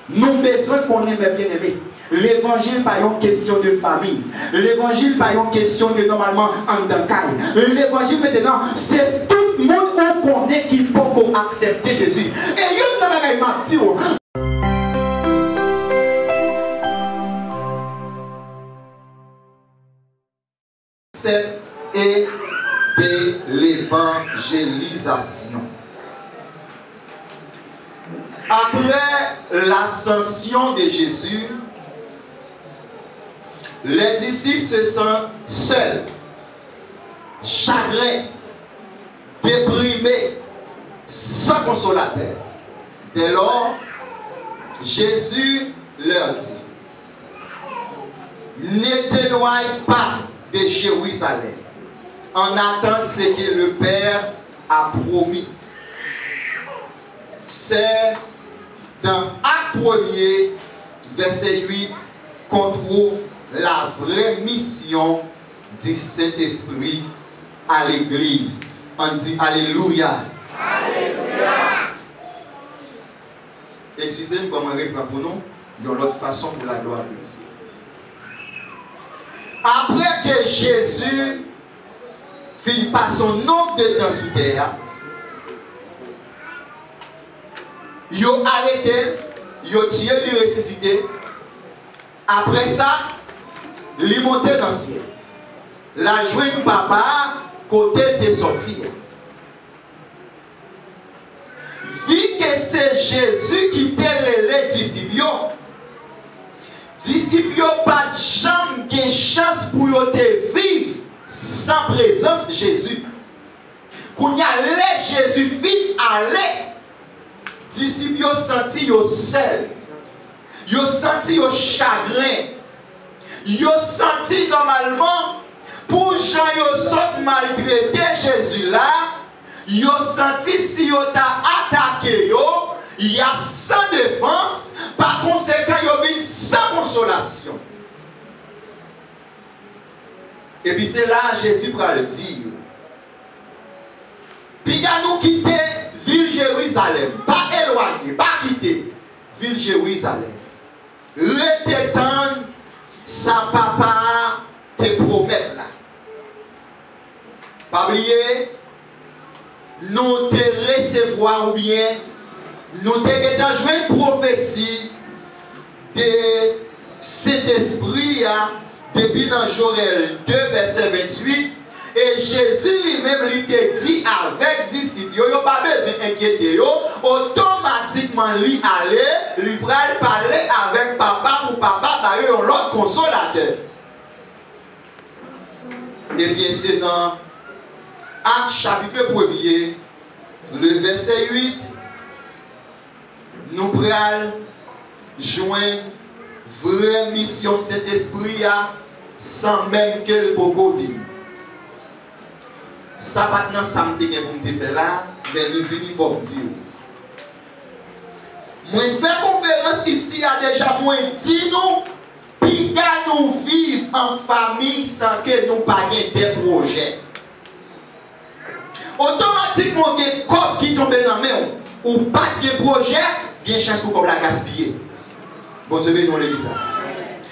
Nous avons besoin qu'on ait bien aimé. L'évangile pas une question de famille. L'évangile pas une question de normalement en dankaï. L'évangile maintenant, c'est tout le monde qui connaît qui peut accepter Jésus. Et il y a un martyr. Et de l'évangélisation. Après l'ascension de Jésus, les disciples se sentent seuls, chagrins, déprimés, sans consolateur. Dès lors, Jésus leur dit, ne t'éloigne pas de Jérusalem, en attendant ce que le Père a promis. C'est dans Acte 1er, verset 8, qu'on trouve la vraie mission du Saint-Esprit à l'Église. On dit Alléluia. Alléluia. Excusez-moi comment répondre pour nous. Il y a une autre façon pour la gloire de Dieu. Après que Jésus finit par son nombre de temps sous terre, il a arrêté, il a tué, il a ressuscité. Après ça, il est monté dans le ciel. La joie de papa, côté de sortir. Vu que c'est Jésus qui était les disciples, pas de chambre de chance pour vivre sans présence de Jésus. Quand Jésus fit aller, disciples ont senti seul, ils ont senti chagrin, ils ont senti normalement pour gens qui sont maltraités Jésus là, ils ont senti si ils ont attaqué, il y a sans défense, par conséquent ils ont vu sans consolation. Et puis c'est là Jésus va le dire. Puis nous quitter ville Jérusalem, pas éloigner, pas quitter ville Jérusalem. Retendre sa papa te promet là. Pas oublier, nous te recevoir ou bien nous te joué une prophétie de cet esprit depuis dans Joël 2 verset 28. Et Jésus lui-même lui t'a dit avec disciples, il n'y a pas besoin d'inquiéter, automatiquement lui aller, lui parler avec papa pour papa d'ailleurs l'autre consolateur. Et bien c'est dans Acte chapitre 1er, le verset 8, nous prenons joindre vraie mission cet esprit sans même qu'elle peut vivre. Ça maintenant ça me dit que vous me faire là, mais il vient pour dire. Moi fais conférence ici a déjà moi dit nous puis nous vivre en famille sans que nous pas des projets. Automatiquement des corps qui tombent dans la main ou pas de projet, il y a une chance pour la gaspiller. Bon Dieu veut nous le dire ça.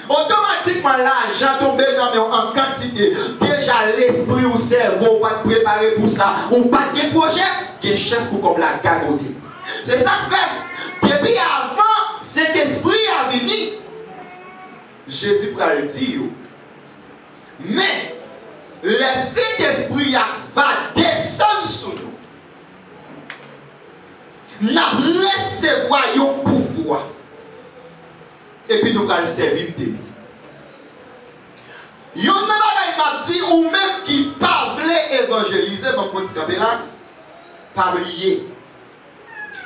Automatiquement l'argent tombe dans la main en quantité. Déjà l'esprit ou le cerveau pas préparé pour ça. Ou pas de projet, il y a une chance pour la gagoter. C'est ça que fait. Depuis avant cet esprit a venu, Jésus va le dire. Mais le Saint-Esprit va descendre sur nous. Nous recevons un pouvoir. Et puis nous allons servir de lui. Il y a un dit ou même qui parle évangéliser, comme faut dire là, parler.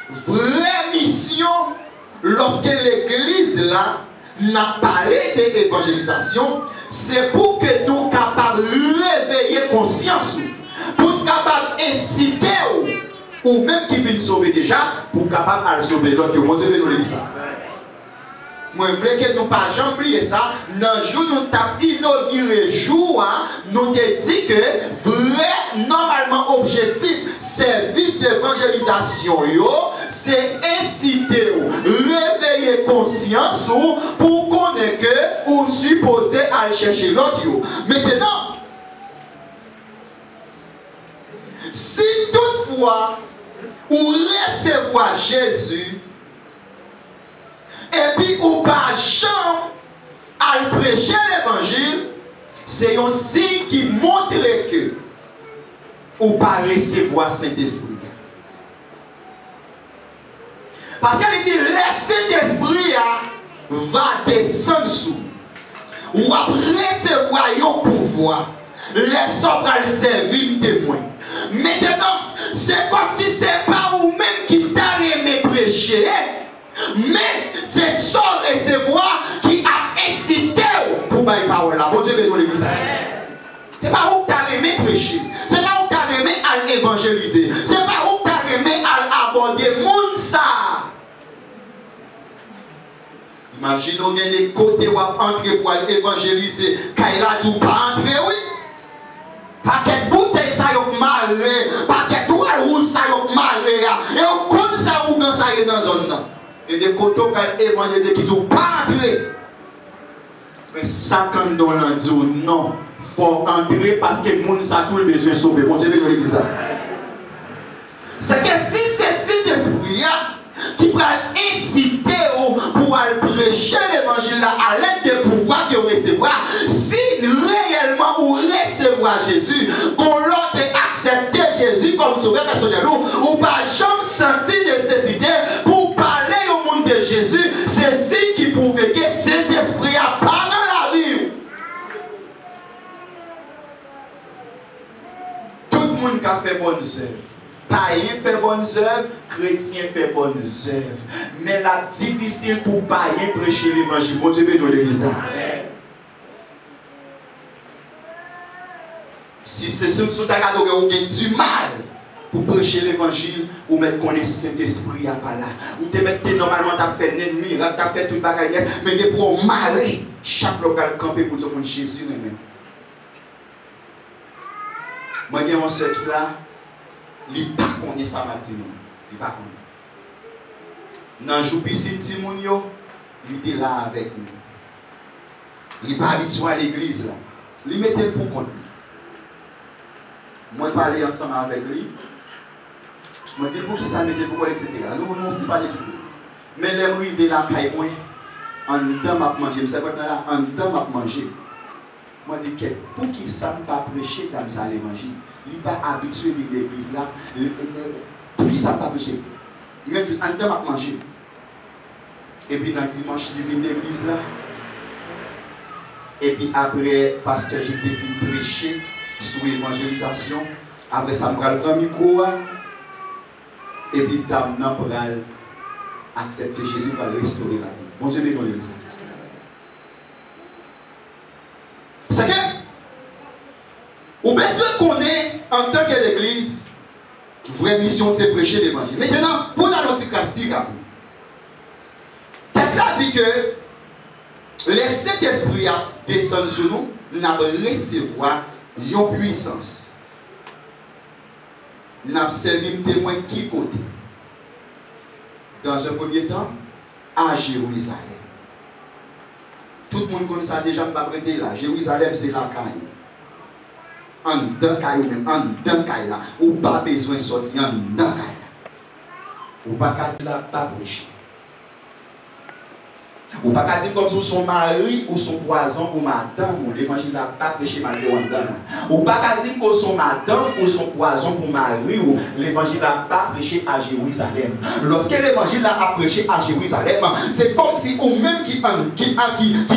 Vraie mission, lorsque l'église là n'a parlé d'évangélisation, c'est pour que nous capables de réveiller conscience, pour capables d'inciter ou même qui viennent sauver déjà, pour capables de sauver l'autre. Vous devez nous le dire ça. Moi, je veux que nous ne pas jamais oublier ça. Dans le jour où nous avons inauguré le jour, nous avons dit que vrai, normalement, objectif, service d'évangélisation, c'est inciter, réveiller gagner conscience pour connaître que ou supposé aller chercher l'autre. Maintenant, si toutefois ou recevoir Jésus et puis ou pas jamais à prêcher l'évangile, c'est un signe qui montre que ou pas recevoir Saint-Esprit. Parce qu'elle dit, le Saint-Esprit va descendre sous. Ou va recevoir un pouvoir. Les autres le servir témoin. Maintenant, c'est comme si ce n'est pas vous-même qui t'a aimé prêcher. Mais c'est son recevoir qui a incité pour bailler parole là. Bon Dieu, bénis l'église. C'est pas vous qui t'a aimé prêcher. C'est pas vous qui t'a aimé à évangéliser. C'est pas vous qui t'a aimé à aborder le monde ça. Imaginons qu'il y a des côtés où on entre pour évangéliser. Quand il a tout pas entrer, oui. Paquet bouteille ça y marré, paquet toile rouge ça y marré. Et on compte ça ou quand ça y est dans la zone. Et des côtés où on évangéliser qui tout pas entrer. Mais ça quand on a dit non, il faut entrer parce que le monde ça tout le besoin de sauver. Bon Dieu, bénis l'église. C'est que si c'est cet esprit qui va inciter pour aller prêcher l'évangile à l'aide des pouvoirs que vous recevez, si réellement vous recevez Jésus, qu'on l'a accepté Jésus comme sauveur personnel, ou pas jamais senti nécessité pour parler au monde de Jésus, c'est ce qui prouve que cet esprit a pas dans la vie. Tout le monde qui a fait bonne œuvre. Païen fait bonnes œuvres, chrétien fait bonnes œuvres. Mais la difficile pour païen prêcher l'évangile. Bon Dieu, bénis l'église. Si c'est ce que vous avez du mal pour prêcher l'évangile, ou mettre connaître Saint-Esprit à pas là. Ou te mettre normalement, tu as fait un miracle, tu as fait tout le bagage, mais pour marrer chaque local campé pour tout le monde Jésus même. Moi, j'ai un seul qui là. Il ne connaît pas ça, il ne connaît pas. Dans le jour où il était là avec nous. Il n'est pas habitué à l'église. Il mettait pour compte. Moi, je parlais ensemble avec lui. Je me dis pour qui ça mettait pour compte, etc. Nous, on ne dit pas de tout. Mais les arrivés là, en dedans, je manger. Je sais pas là, en dedans, je manger. Moi, je dis pour qui ça ne pas prêcher dans ça l'évangile. Il n'est pas habitué à l'église là. Pour qui ça ne pas prêcher? Il même juste en temps à manger. Et puis dans le dimanche, il vient l'église là. Et puis après, pasteur, j'ai venu prêcher sur l'évangélisation. Après ça, je vais prendre le micro. Et puis, dame, pour accepter Jésus pour restaurer la vie. Bon Dieu, bénis l'église. C'est que, on a besoin qu'on ait, en tant que l'église, vraie mission, c'est prêcher l'évangile. Maintenant, pour dans notre casse-pied, Tête a dit que les Saint-Esprit descendent sur nous, nous avons recevoir une puissance. Nous avons servi un témoin qui côté. Dans un premier temps, à Jérusalem. Tout le monde connaît ça déjà, je ne vais pas prêter là. Jérusalem, c'est la caille. En dedans caille même, en dedans caille là. Ou pas besoin de sortir en dedans caille là. Ou pas qu'à dire là, pas prêcher. Ou pas qu'à dire comme si son mari ou son poison ou madame, ou l'évangile n'a pas prêché malgré en dedans. Ou pas qu'à dire que son madame ou son poison pour mari ou l'évangile n'a pas prêché à Jérusalem. Lorsque l'évangile a prêché à Jérusalem, c'est comme si ou même qui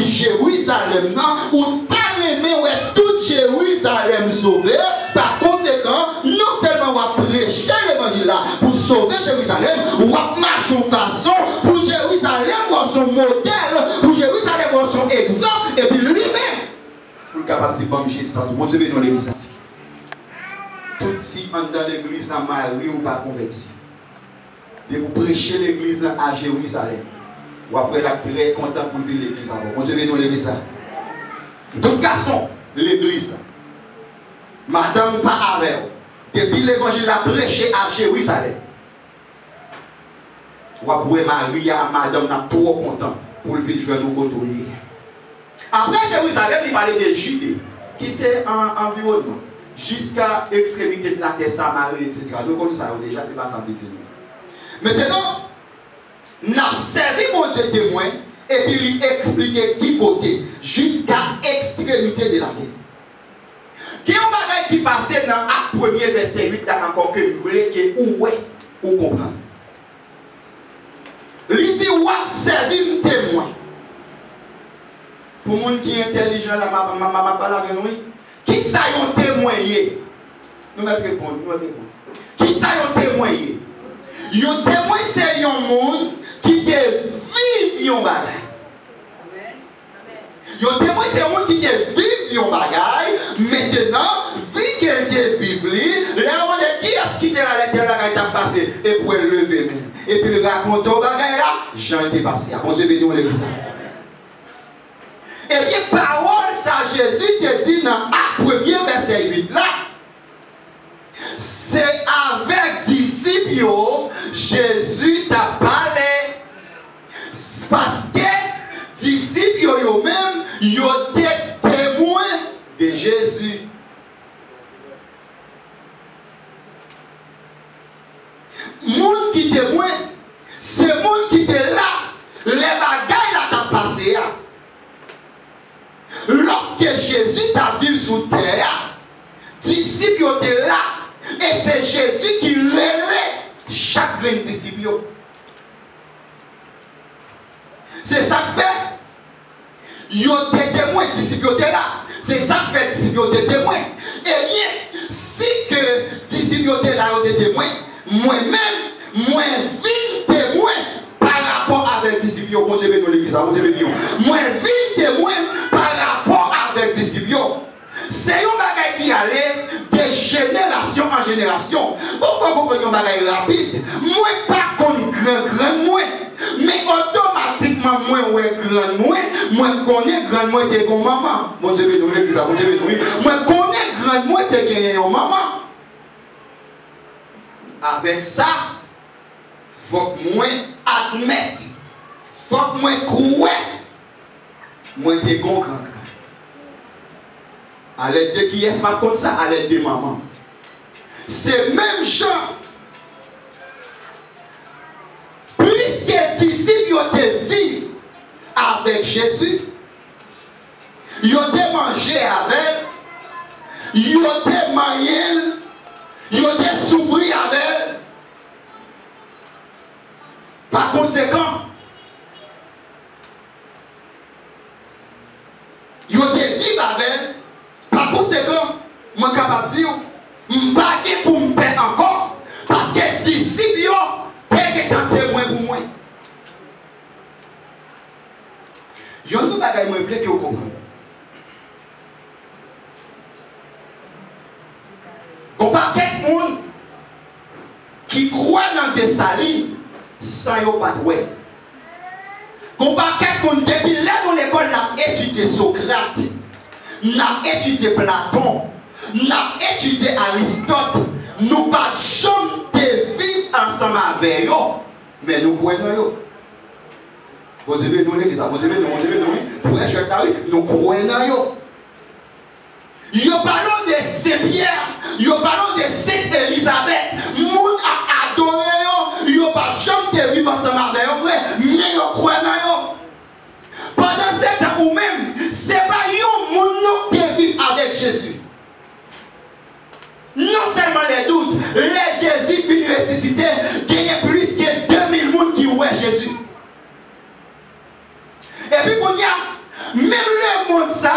Jérusalem, ou t'as aimé tout Jérusalem sauvé. Par conséquent, non seulement on va prêcher l'évangile là pour sauver Jérusalem, on va marcher en façon pour Jérusalem, pour son modèle, pour Jérusalem, pour son exemple, et puis lui-même, pour le capable de dire, bon, Jésus, tout Dieu bénit l'église. Toute fille dans l'église, la Marie ou pas convertie. Et vous prêchez l'église à Jérusalem. Ou après, la très content pour vivre l'église avant. Bon Dieu bénit l'église. Et tout garçon, l'église là. Madame pas avec. Depuis l'évangile a prêché à Jérusalem. Ou après Marie à madame n'a trop content pour le vivre nous côtoyer. Après Jérusalem, il parlait de Judée, qui c'est un environnement, jusqu'à l'extrémité de la terre, Samarie, etc. Donc comme ça, déjà, c'est pas ça que dire. Maintenant, n'a servi mon Dieu témoin, et puis lui expliquer qui côté, jusqu'à l'extrémité de la terre. Il y a un bagage qui passait dans l'acte 1er, verset 8, là encore que vous voulez, que où est, ou comprendre. Il dit, ou a servi mon témoin. Pour les gens qui sont intelligents, là, ma parole avec nous, qui ça y ont témoigné? Nous mettons répondre, nous mettons répondre. Qui ça y ont témoigné? Yon témoin, c'est un monde qui te vive yon bagay. Yon témoin, c'est un monde qui te vive yon bagay. Maintenant, vu qu'elle te vive, là, on dit qui est-ce qui te la lettre là qui t'a passé? Et pour le lever même. Et puis le raconter au bagay là, j'en ai passé. Bon Dieu béni, on l'a vu ça. Eh bien, parole ça, Jésus te dit dans Acte 1er, verset 8 là. C'est avec disciples, Jésus t'a parlé. Parce que disciples eux-mêmes, ils étaient témoins de Jésus. Monde qui témoin, c'est monde qui était là. Les bagailles là t'a passé. Lorsque Jésus t'a vu sous terre, disciples étaient là. Et c'est Jésus qui relève chaque disciple. C'est ça que fait. Ils ont été témoins, les disciples étaient là. C'est ça que fait les disciples étaient témoins. Eh bien, si que les disciples étaient là, ils étaient témoins, moi-même, moi vine témoin par rapport avec les disciples. Bon Dieu béni l'église, bon Dieu béni. Moi vine témoin par rapport avec les disciples. C'est un bagage qui allait de génération en génération. Pourquoi vous comprenez un bagage rapide? Moi, pas comme grand, moi. Mais automatiquement, moi, ouais, grand, moi, connais grand, moi, t'es comme maman. Bon Dieu béni, l'église, bon Dieu béni. Moi, connais grand, moi, t'es comme maman. Avec ça, il faut que moi admette, il faut que moi croie, moi, t'es grand. À l'aide de qui est-ce pas comme ça? À l'aide de maman. C'est même gens. Puisque les disciples étaient vivre avec Jésus, ils étaient mangé avec, ils étaient mariés, ils étaient souffrir avec. Par conséquent, ils étaient vivre avec. Par conséquent, je suis capable de dire, je ne suis pas pour me perdre encore, parce que les disciples sont témoins pour moi. Il y a une chose que je veux que vous compreniez. Il y a quelqu'un qui croit dans des salines sans y pas de ouais. Il y a quelqu'un depuis là dans l'école a étudié Socrate. N'a étudié Platon, n'a étudié Aristote, nous pas de chambre de vivre ensemble avec eux, mais nous croyons. Bon Dieu, nous l'église, bon Dieu, pour les jeunes, nous croyons. Ils parlent de Saint-Pierre, ils parlent de Sainte-Élisabeth, moun a adoré, ils pas de chambre de vivre ensemble avec eux, mais ils croyons. Pendant ce temps ou même, ce n'est pas un monde qui vit avec Jésus. Non seulement les 12, les Jésus finit ressuscité, il y a plus que 2000 personnes qui voient Jésus. Et puis, il y a même le monde ça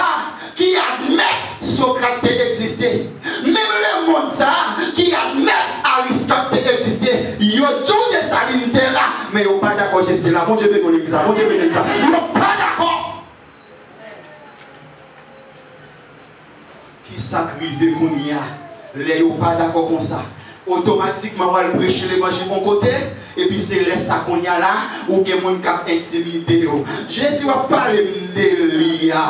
qui admet Socrate exister, même le monde ça qui admet Aristote exister, il y a tout de ça là, mais ils ne sont pas d'accord Jésus là. Bon Dieu béni l'église, bon Dieu béni l'église. Ils ne sont pas d'accord. Qui sacrifie qu'on y a, les sont pas d'accord comme ça. Automatiquement, on va prêcher l'évangile de mon côté, et puis c'est là ça qu'on y a là, ou que mon cap intimidé. Jésus va parler de l'IA,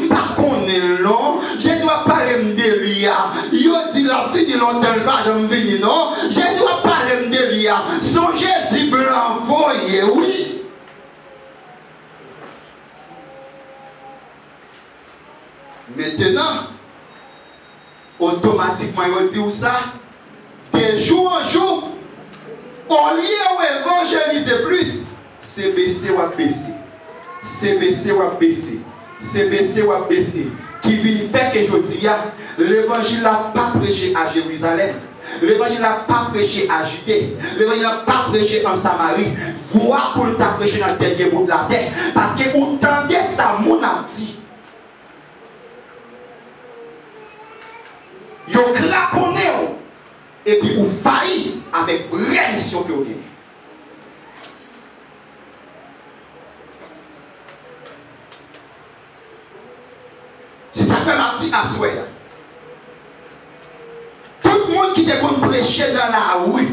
pas qu'on est long. Jésus va parler de l'IA. Il dit la vie de longtemps, pas jamais venir, non. Jésus va parler de l'IA. Son Jésus blanc voyé, Maintenant, automatiquement, il dit ça, de jour en jour, au lieu où évangéliser plus, c'est baisser ou baisser. C'est baisser ou baisser. C'est baisser ou baisser. Qui vient faire que je dis, l'évangile n'a pas prêché à Jérusalem. L'évangile n'a pas prêché à Judée. L'évangile n'a pas prêché en Samarie. Voir pour t'a prêché dans le dernier bout de la terre. Parce que vous tendez ça, mon ami. Vous claponnez et puis vous faillissez avec vraie mission que vous avez. C'est ça que m'a dit à souhait. Tout le monde qui te compte prêcher dans la rue.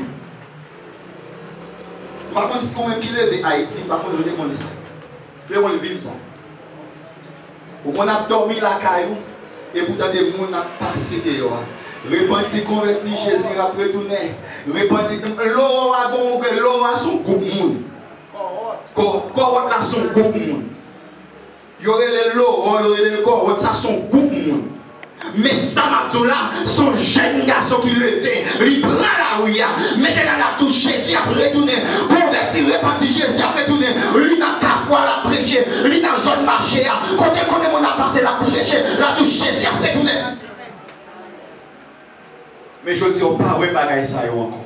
Par contre, si on même qui lève Haïti, par contre, je dis qu'on dit ça. Je vais vivre ça. Ou qu'on a dormi la caillou, et pourtant des gens ont passé dehors. Repenti, converti, Jésus a retourné. Repenti, l'eau a son groupe monde. Corot a son groupe monde. Il y aurait les lots, il y aurait les corps, ça son groupe monde. Mais ça m'a tout là, son jeune garçon qui levait, il prend la rue, maintenant la touche Jésus a retourné, converti, repenti, Jésus a retourné, il n'a qu'à voir la prêcher, il n'a zone marché, quand on a passé la prêcher, la touche Jésus a retourné. Mais je dis, on pas ouais bagaille ça encore.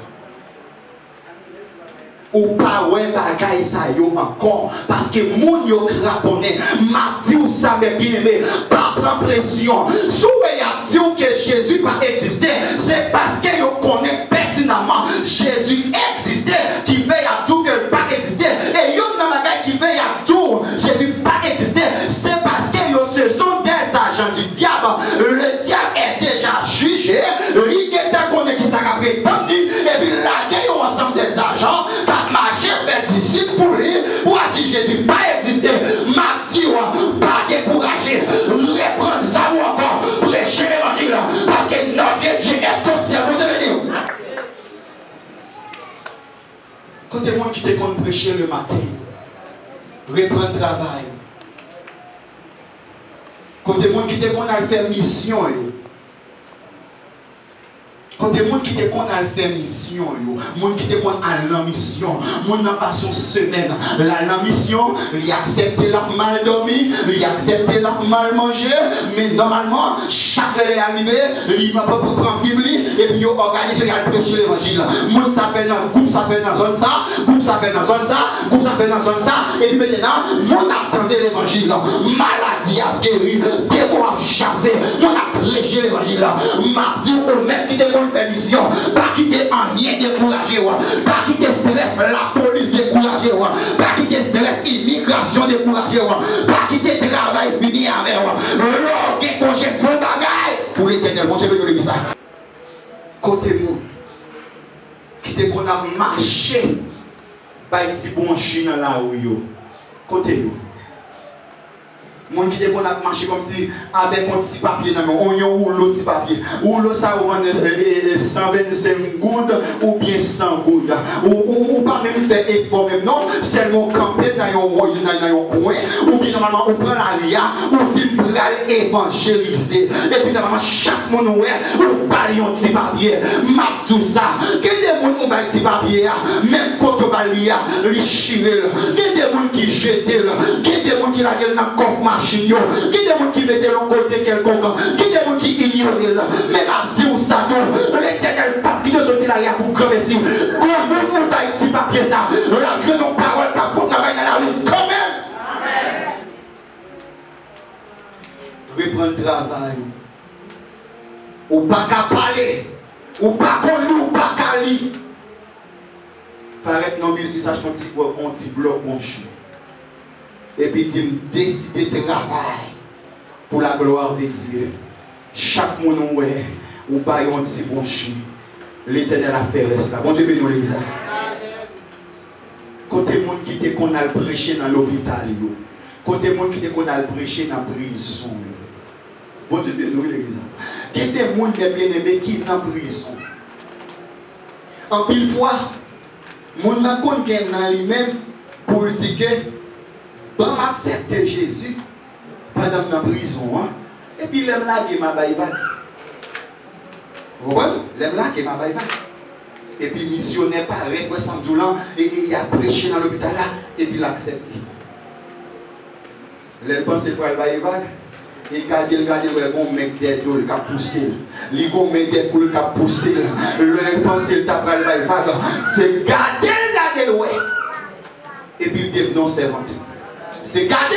Ou pas ouais bagaille ça encore. Parce que mon yo craponné. M'a dit ça mes bien-aimés. Pas prendre pression. Si vous a dit que Jésus pas existé, c'est parce que vous connaissez pertinemment Jésus existait. Qui veille à tout que pas existé. Et yo n'a bagaille qui veille à tout Jésus pas existé. C'est parce que yo ce sont des agents du diable. Le diable est déjà jugé. Qui s'est prétendu, et puis là, il y a ensemble des agents qui ont marché vers disciples pour lui, pour dire Jésus pas existé, m'a dit, pas décourager, reprendre ça ou encore, prêcher l'évangile, parce que notre Dieu est au ciel, vous devez dire. Côté moi qui te compte prêcher le matin, reprendre le travail. Côté moi qui te compte faire mission, quand des gens qui te connaissent à faire mission, des gens qui te connaissent à la mission, des gens qui passent une semaine la mission, ils acceptent la mal dormi, ils acceptent la mal mangé, mais normalement, chaque heure est arrivé, ils ne peuvent pas prendre Bible et puis ils organisent et ils prêchent l'évangile. Monde ça fait dans groupe, ça fait dans zone ça, groupe ça fait dans zone ça, groupe ça fait dans zone ça, et puis maintenant, monde attendait l'évangile. Maladie a guéri, démon a chassé, monde a prêché l'évangile. M'a dit au même qui te faire mission, pas quitter en rien découragé, pas quitter stress, la police découragé, pas quitter stress, immigration découragé, pas quitter travail fini avec, l'orgue congé faux bagaille pour l'éternel. Bon Dieu, le message. Côté nous, quitter qu'on a marché, pas être bon chien dans la rue, côté nous. Mon qui te a marché comme si avec un petit papier dans mon oignon ou l'autre petit papier. Ou l'autre ça vous vend 125 gouttes ou bien 100 gouttes. Ou pas même faire effort même non, seulement camper dans un coin. Ou bien normalement on prend la ria, ou dit pour évangéliser. Et puis normalement chaque monde ou parle un petit papier. M'a tout ça. Que des gens ont un petit papier, même quand on va lire, les chirel. Que des gens qui jettent, que des gens qui la gueule dans le coffre. Qui des gens qui mettaient le côté quelconque, qui des gens qui ignoraient, mais à dire ça, l'éternel pape qui te sortit là pour crever si. Comment on va petit papier ça? La Dieu nos paroles qu'a fait travail dans la rue, quand même. Reprendre le travail. Ou pas qu'à parler, ou pas qu'on lit, ou pas qu'à lire. Paraît non, mais si ça, je un petit bloc, mon chien. Et puis il décide de travailler pour la gloire de Dieu. Chaque monde ou pas un petit bon chien. L'éternel a fait reste là. Bon Dieu bénit l'église. Côté monde qui te qu'on a prêché dans l'hôpital. Côté monde qui te qu'on a prêché dans la prison. Bon Dieu bénit l'église. Il y a des gens bien-aimés qui sont en prison. En pile fois, mon accord qui est dans lui-même pour dire que bon, accepter Jésus pendant la prison. Et puis, l'aime là qui m'a baillé vague. Vous voyez? L'aime là qui m'a baillé vague. Et puis, missionnaire paraît, ouais, Samdoulan, et il a prêché dans l'hôpital là, et puis il a accepté. L'aime pensé pour le baillé vague. Et quand il regarde, il y a un mec des dos qui a poussé. Il y a un mec des coups qui a poussé. L'aime pensé qu'il t'a pris le baillé vague. C'est garder, ouais. Et puis, il devient un servante. C'est garder,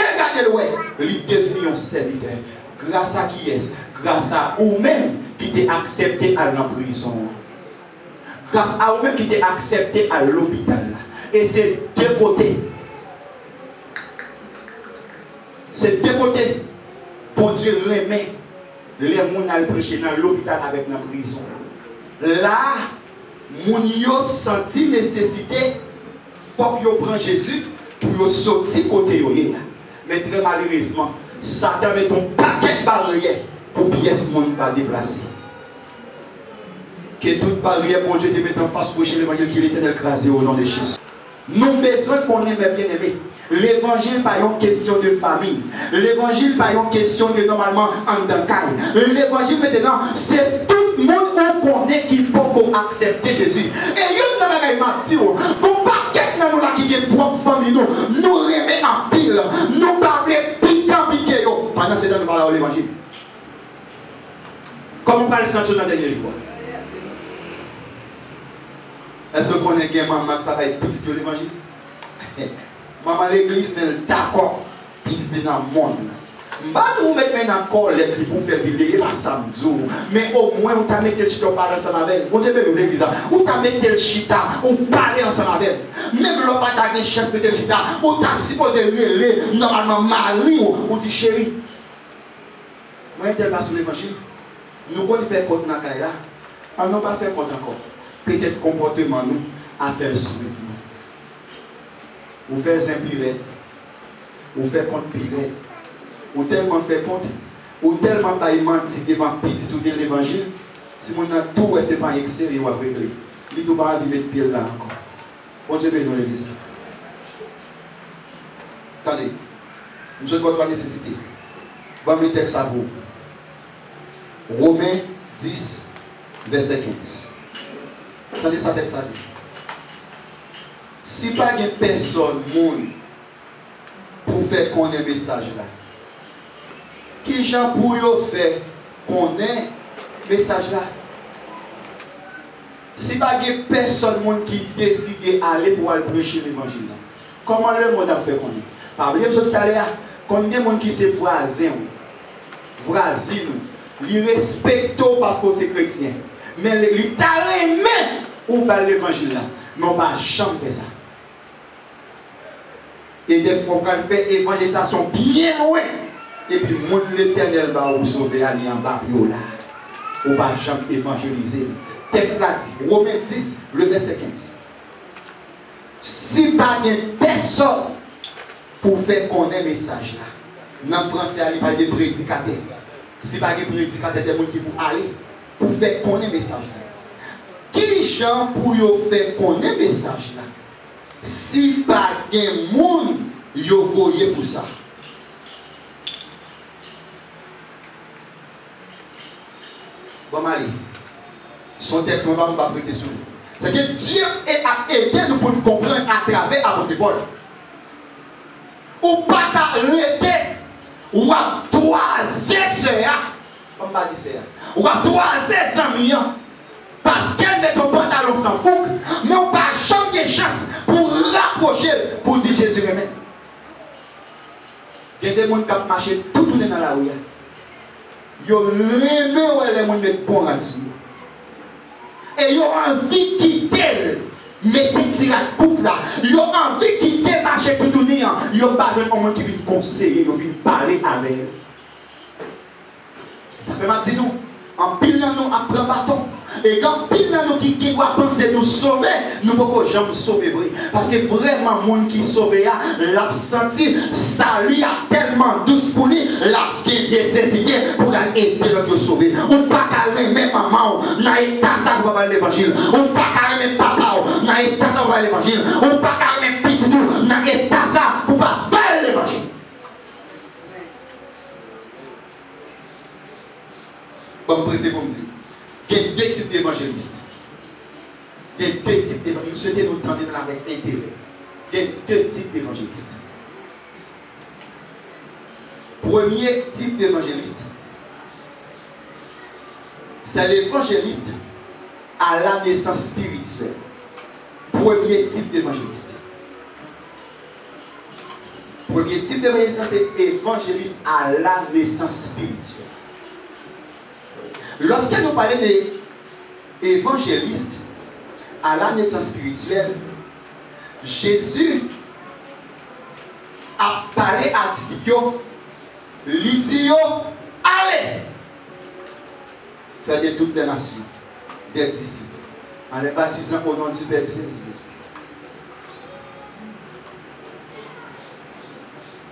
ouais. Il devient un serviteur. Grâce à qui est-ce? Grâce à vous-même qui t'est accepté à la prison. Grâce à vous-même qui t'est accepté à l'hôpital. Et c'est deux côtés. C'est deux côtés. Pour Dieu remet les gens qui prêcher dans l'hôpital avec la prison. Là, les gens senti nécessité, il faut qu'ils prennent Jésus pour sortir côté. Mais très malheureusement, Satan met un paquet de barrières pour que pièce monde pas déplacer. Que toute barrière, mon Dieu, te mette en face pour l'évangile qui est l'éternel crasé au nom de Jésus. Nous avons besoin qu'on aime bien aimé. L'évangile pas une question de famille. L'évangile pas une question de normalement en dankaï. L'évangile maintenant, c'est tout le monde qui connaît qui peut accepter Jésus. Et il y a un dit, qu'on paquet dans nous là qui est propre famille, nous remet en pile, nous parlons piquer. Pendant ce temps, nous parlons de l'évangile. Comme on parle de santé dans le dernier jour. Est-ce qu'on est que maman papa est petit que l'évangile? Maman l'église mais d'accord petit dans le monde. Je vous mettre dans le corps les pour faire vivre là samedi. Mais au moins vous t'as mis le chita parler ensemble avec. Vous avez même l'église. Vous t'as mis le chita ou parler ensemble avec. Même le pas t'as chef de le chita ou t'as supposé relayer normalement mari ou dit chéri. Moi tel pas sur l'évangile. Nous qu'on fait compte dans la là. On n'a pas fait compte encore. Peut-être comportement nous à faire suivre. Vous faites impirer, vous faites compte pire, vous tellement fait compte, ou tellement pas menti devant petit tout de l'évangile, si mon a tout c'est pas extérieur à régler. Il ne doit pas vivre de pied là encore. On Dieu bénit l'église. Attendez, nous avons votre nécessité. Bon, le texte à vous. Romains 10, verset 15. Attendez, ça texte a dit. Si pas de personne monde pour faire connaître le message là, qui gens pour faire connaître le message là? Si pas de personne monde qui décide d'aller pour aller prêcher l'évangile là, comment le monde a fait connaître? Par exemple, tout à l'heure, quand il y a des gens qui se voisins, ils respectent parce que c'est chrétien. Mais ils t'arrêtent même ou pas l'évangile là. Mais on ne va jamais faire ça. Et des fois, on va faire évangélisation bien loin. Et puis, l'éternel va vous sauver aller en bas là. On ne va jamais évangéliser. Texte là dit, Romains 10, le verset 15. Si pas de personne pour faire connaître le message là, dans le français, il parle de prédicateurs. Si pas de prédicateurs, des gens qui pour aller, pour faire connaître le message là. Qui gens pour faire connaître le message là? Si pas de monde, vous voyez pour ça. Bon, Marie, son texte, on va pas prêter sur lui. C'est que Dieu a aidé nous pour nous comprendre à travers l'apôtre Paul. Ou pas t'arrêter, ou à toiser cela, comme pas dit ça, ou à toiser amis. Parce qu'elle met ton pantalon sans fougue, mais on n'a pas jamais de chance pour rapprocher, pour dire Jésus remet. Il y a des gens qui marchent tout dans la rue. Ils ont aimé les gens mettre bon là-dessus. Et ils ont envie de quitter, mettre tirer la coupe là. Ils ont envie de quitter, marcher tout le temps. Ils n'ont pas besoin de monde qui vient conseiller, ils viennent parler avec eux. Ça fait mal, dis-nous. En pile nous après bâton. Et quand pile nous qui doit penser nous sauver, nous ne pouvons jamais sauver vrai. Parce que vraiment, le monde qui sauve, l'a senti, ça lui a tellement douce pour lui, la nécessité pour aider l'autre sauver. On ne peut pas carrément maman, dans l'état ça pour avoir l'évangile. On ne peut pas carrément papa, dans l'état ça pour avoir l'évangile. On ne peut pas carrément petit tout, dans l'état ça pour avoir l'évangile. pressé pour me dire. Il y a deux types d'évangélistes. Il y a deux types d'évangélistes. Nous souhaitons nous tendre avec intérêt. Il y a deux types d'évangélistes. Premier type d'évangéliste, c'est l'évangéliste à la naissance spirituelle. Premier type d'évangéliste. Premier type d'évangéliste, c'est évangéliste à la naissance spirituelle. Lorsque nous parlons d'évangéliste à la naissance spirituelle, Jésus a parlé à disciples, il dit, allez, faire de toutes les nations des disciples, en les baptisant au nom du Père, du Fils et de l'Esprit.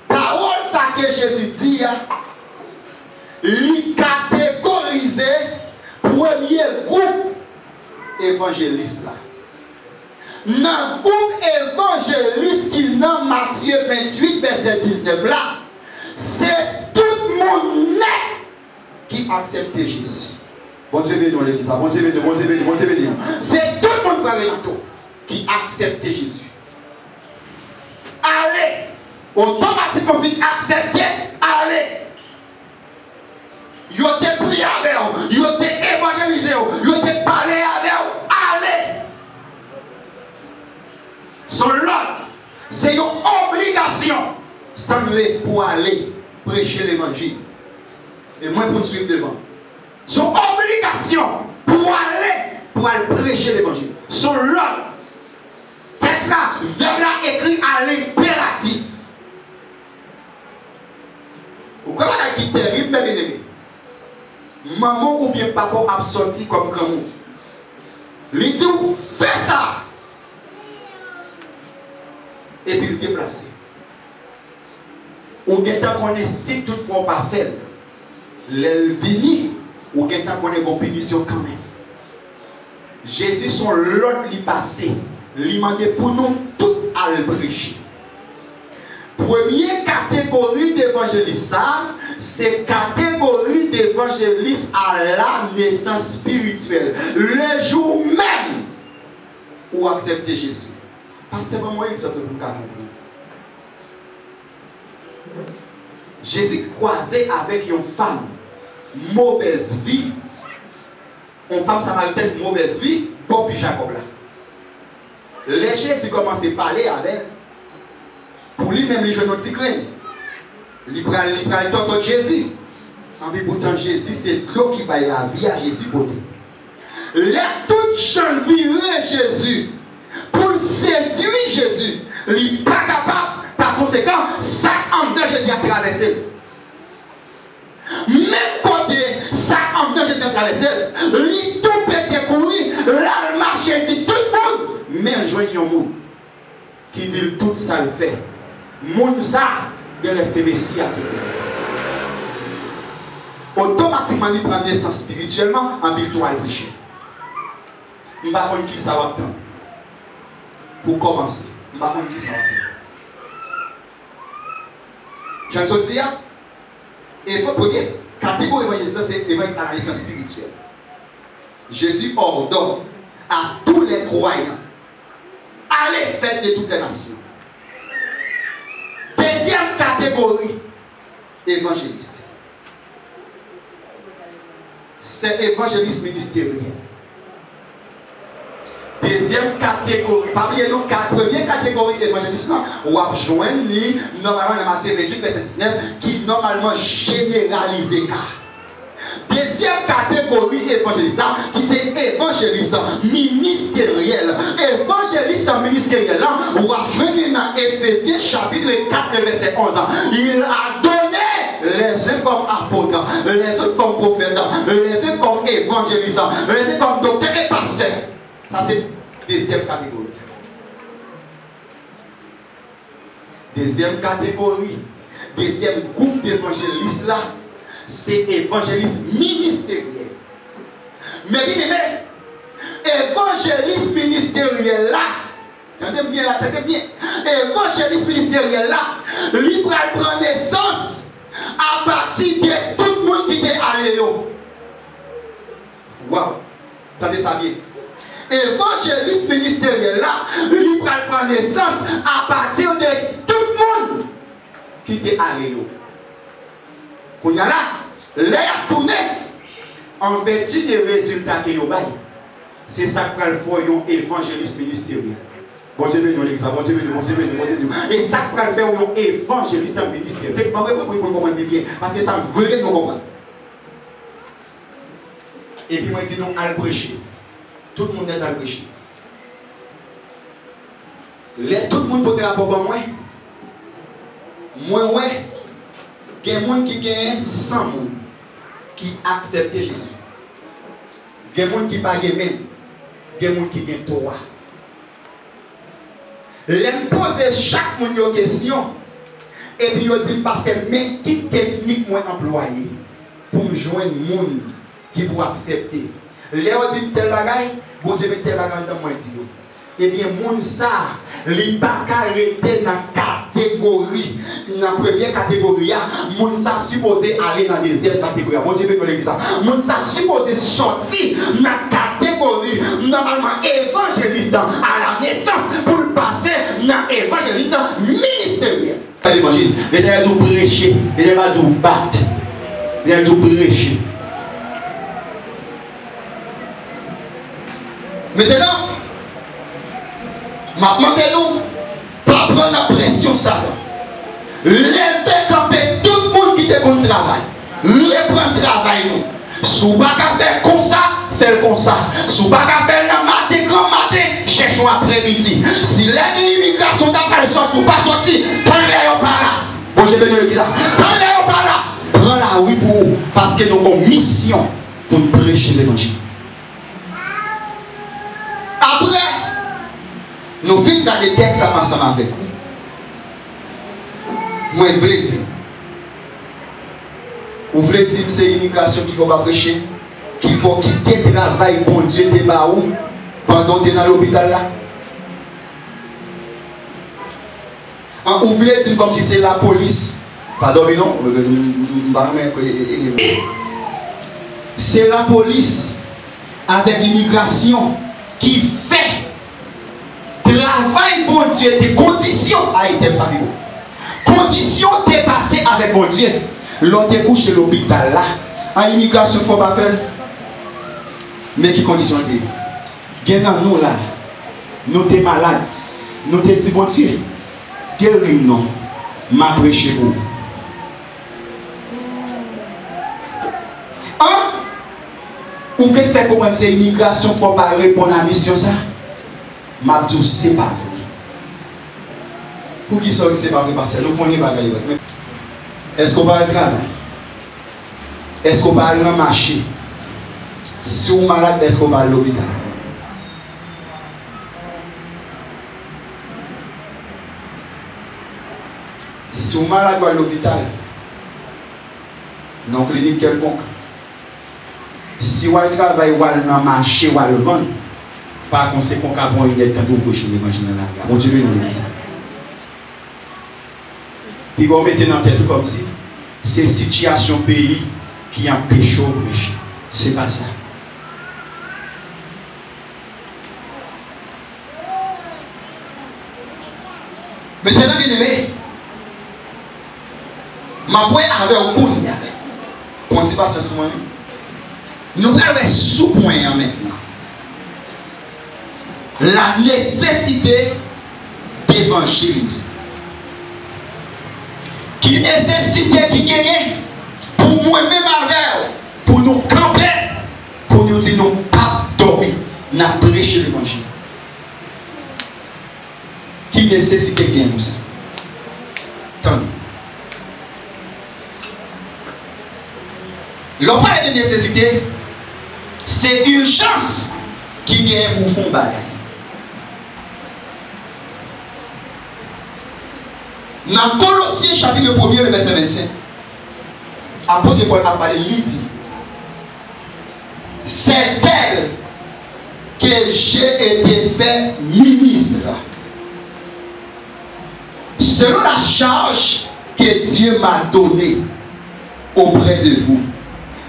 Parole ça que Jésus dit, il catégorise premier groupe évangéliste là. Dans le groupe évangéliste qui est dans Matthieu 28, verset 19 là, c'est tout le monde net qui accepte Jésus. Bon Dieu béni, l'église, bon Dieu béni, bon Dieu béni, bon Dieu béni. C'est tout le monde, frère Renato, qui accepte Jésus. Allez, automatiquement, vous acceptez, allez. Vous avez prié avec vous, vous avez évangélisé, vous avez parlé avec vous, allez. Son l'ordre, c'est une obligation. Stand-le pour aller prêcher l'évangile. Et moi pour nous suivre devant. Son obligation pour aller prêcher l'évangile. Son l'ordre. Texte là, verbe là écrit à l'impératif. Vous comprenez qui est terrible, mes bien-aimés? Maman ou bien papa a sorti comme grand mot. Il dit, fais ça. Et puis il déplace. Ou bien qu'on est si toutefois pas fait, l'elvini, ou bien qu'on est en punition quand même. Jésus son l'autre lui passé, lui demandé pour nous tout à le prêcher. Première catégorie d'évangéliste, c'est catégorie d'évangéliste à la naissance spirituelle. Le jour même où accepter Jésus. Pasteur, moi, il s'est pour comprendre. Jésus croisait avec une femme, mauvaise vie, une femme samaritaine, mauvaise vie, Bob Jacob là. Les Jésus commençait à parler avec elle. Pour lui-même, il joue notre petit grain. Il prend le tonton de Jésus. En plus, pourtant, Jésus, c'est l'eau qui baille la vie à Jésus. Les toutes gens virent Jésus pour séduire Jésus. Il n'est pas capable. Par conséquent, ça en dedans Jésus a traversé. Même côté, ça en dedans Jésus a traversé. Il tout peut courir. Là, le marché dit tout le monde. Mais il joue un monde qui dit tout ça le fait. Moun ça de laisser Messie à tout. Automatiquement, il prend naissance spirituellement en biltois et triché. Je ne sais pas qui ça va attendre. Pour commencer, je ne sais pas qui ça va attendre. Je ne sais pas. Et il faut pour dire, catégorie évangéliste, c'est l'évangile à la naissance spirituelle. Jésus ordonne à tous les croyants, allez faire de toutes les nations. Deuxième catégorie, évangéliste. C'est évangéliste ministériel. Deuxième catégorie, parmi nous, première catégorie d'évangéliste, on va joindre normalement dans Matthieu 28, verset 19, qui normalement généralisé. Deuxième catégorie évangéliste, qui c'est évangéliste ministériel. Évangéliste ministériel, on va joindre dans Éphésiens chapitre 4, verset 11. Il a donné les uns comme apôtres, les autres comme prophètes, les uns comme évangélistes, les autres comme docteurs et pasteurs. Ça c'est deuxième catégorie. Deuxième catégorie, deuxième groupe d'évangélistes là, c'est évangéliste ministériel. Mais bien aimé, évangéliste ministériel là, attendez bien là, attendez bien. Évangéliste ministériel là, il prend naissance à partir de tout le monde qui est allé. Attendez ça bien. Évangéliste ministériel là, il va prendre naissance à partir de tout le monde qui était allé. Qu'on y a là, l'air tourné en vertu des résultats qu'il y a. C'est ça qu'il faut faire un évangéliste ministériel. Bon Dieu béni, l'exemple. Bon Dieu béni, bon Dieu béni, bon Dieu béni. Et ça qu'il faut faire un évangéliste ministériel. C'est pas vrai pour qu'on comprenne bien. Parce que ça me veut nous comprendre. Et puis moi je dis non à le prêcher. Tout le monde est à le prêcher. Tout le monde peut rapport à moi. Moi, ouais. Il y a des gens qui gagnent 100 personnes qui acceptent Jésus. Il y a des gens qui ne pas même. Il y a des gens qui gagnent 3. L'aime poser chaque monde une question. Et puis il dit parce que mais qui technique moi employé pour me joindre monde qui pour accepter. Léo dit tel bagaille, bon Dieu met tel bagaille dans moi dit. Eh bien monde ça, il pas arrêter dans catégorie, dans la première catégorie, monde ça supposé aller dans la deuxième catégorie. Bon Dieu met l'église ça. Monde ça supposé sortir dans la catégorie normalement évangéliste à la naissance pour passer dans l'évangéliste ministériel. L'évangile, il est tout prêcher, il est pas tout battre, il est tout prêcher. Maintenant, nous pas prendre la pression ça. Levez camper tout le monde qui te contre travail. Reprendre le travail nous. Si vous ne pouvez pas faire comme ça, faites comme ça. Si vous ne pouvez pas faire le matin, grand matin, cherchons après-midi. Si l'immigration n'a pas sorti ou pas sorti, prenez-les par là. Bon, je vais le dire. Prenez-les par là. Prends-la oui pour vous. Parce que nous avons une mission pour prêcher l'évangile. Après, nous finissons dans les textes ensemble avec vous. Moi, je voulais dire. Vous voulez dire que c'est l'immigration qu'il ne faut pas prêcher, qu'il faut quitter le travail pour Dieu de Baou pendant que tu es dans l'hôpital là. Vous voulez dire comme si c'est la police. Pardon, mais non. C'est la police avec l'immigration qui fait travail pour Dieu des conditions à être ça. Conditions dépassées avec mon Dieu. L'autre couche à l'hôpital là, en immigration, il ne faut pas faire. Mais qui condition est? Nous là, nous sommes malades, nous sommes dit bon Dieu, guéris-nous, m'a prêché vous. Vous voulez faire comment c'est immigration, il ne faut pas répondre à la mission ça? M'a dit c'est pas vrai. Pour qui ça c'est pas vrai parce que nous connaissons pas bagaille. Est-ce qu'on va le travail? Est-ce qu'on va le marché? Si on est malade, est-ce qu'on va à l'hôpital? Si on est malade, on va à l'hôpital. Dans une clinique quelconque. Si on travaille, on va dans le marché, on va le vendre. Par conséquent, on va être pour prêcher l'évangile dans la vie. Bon Dieu, nous dit ça. Puis on met dans la tête comme si c'est une situation pays qui empêche au prêcher. C'est pas ça. Maintenant, bien aimé, ma boîte avec un kounia. Comment tu passes ce moment? Nous avons sous-point maintenant. La nécessité d'évangéliser. Qui nécessité qui gagne pour moi-même avec, pour nous camper, pour nous dire nous pas dormir, nous prêcher l'évangile. Qui nécessité qui gagne pour ça? Attendez. L'on parle de nécessité, c'est urgence qui gagne pour faire bagaille. Dans Colossiens chapitre 1er, le verset 25, apôtre Paul a parlé, il dit, c'est elle que j'ai été fait ministre, selon la charge que Dieu m'a donnée auprès de vous,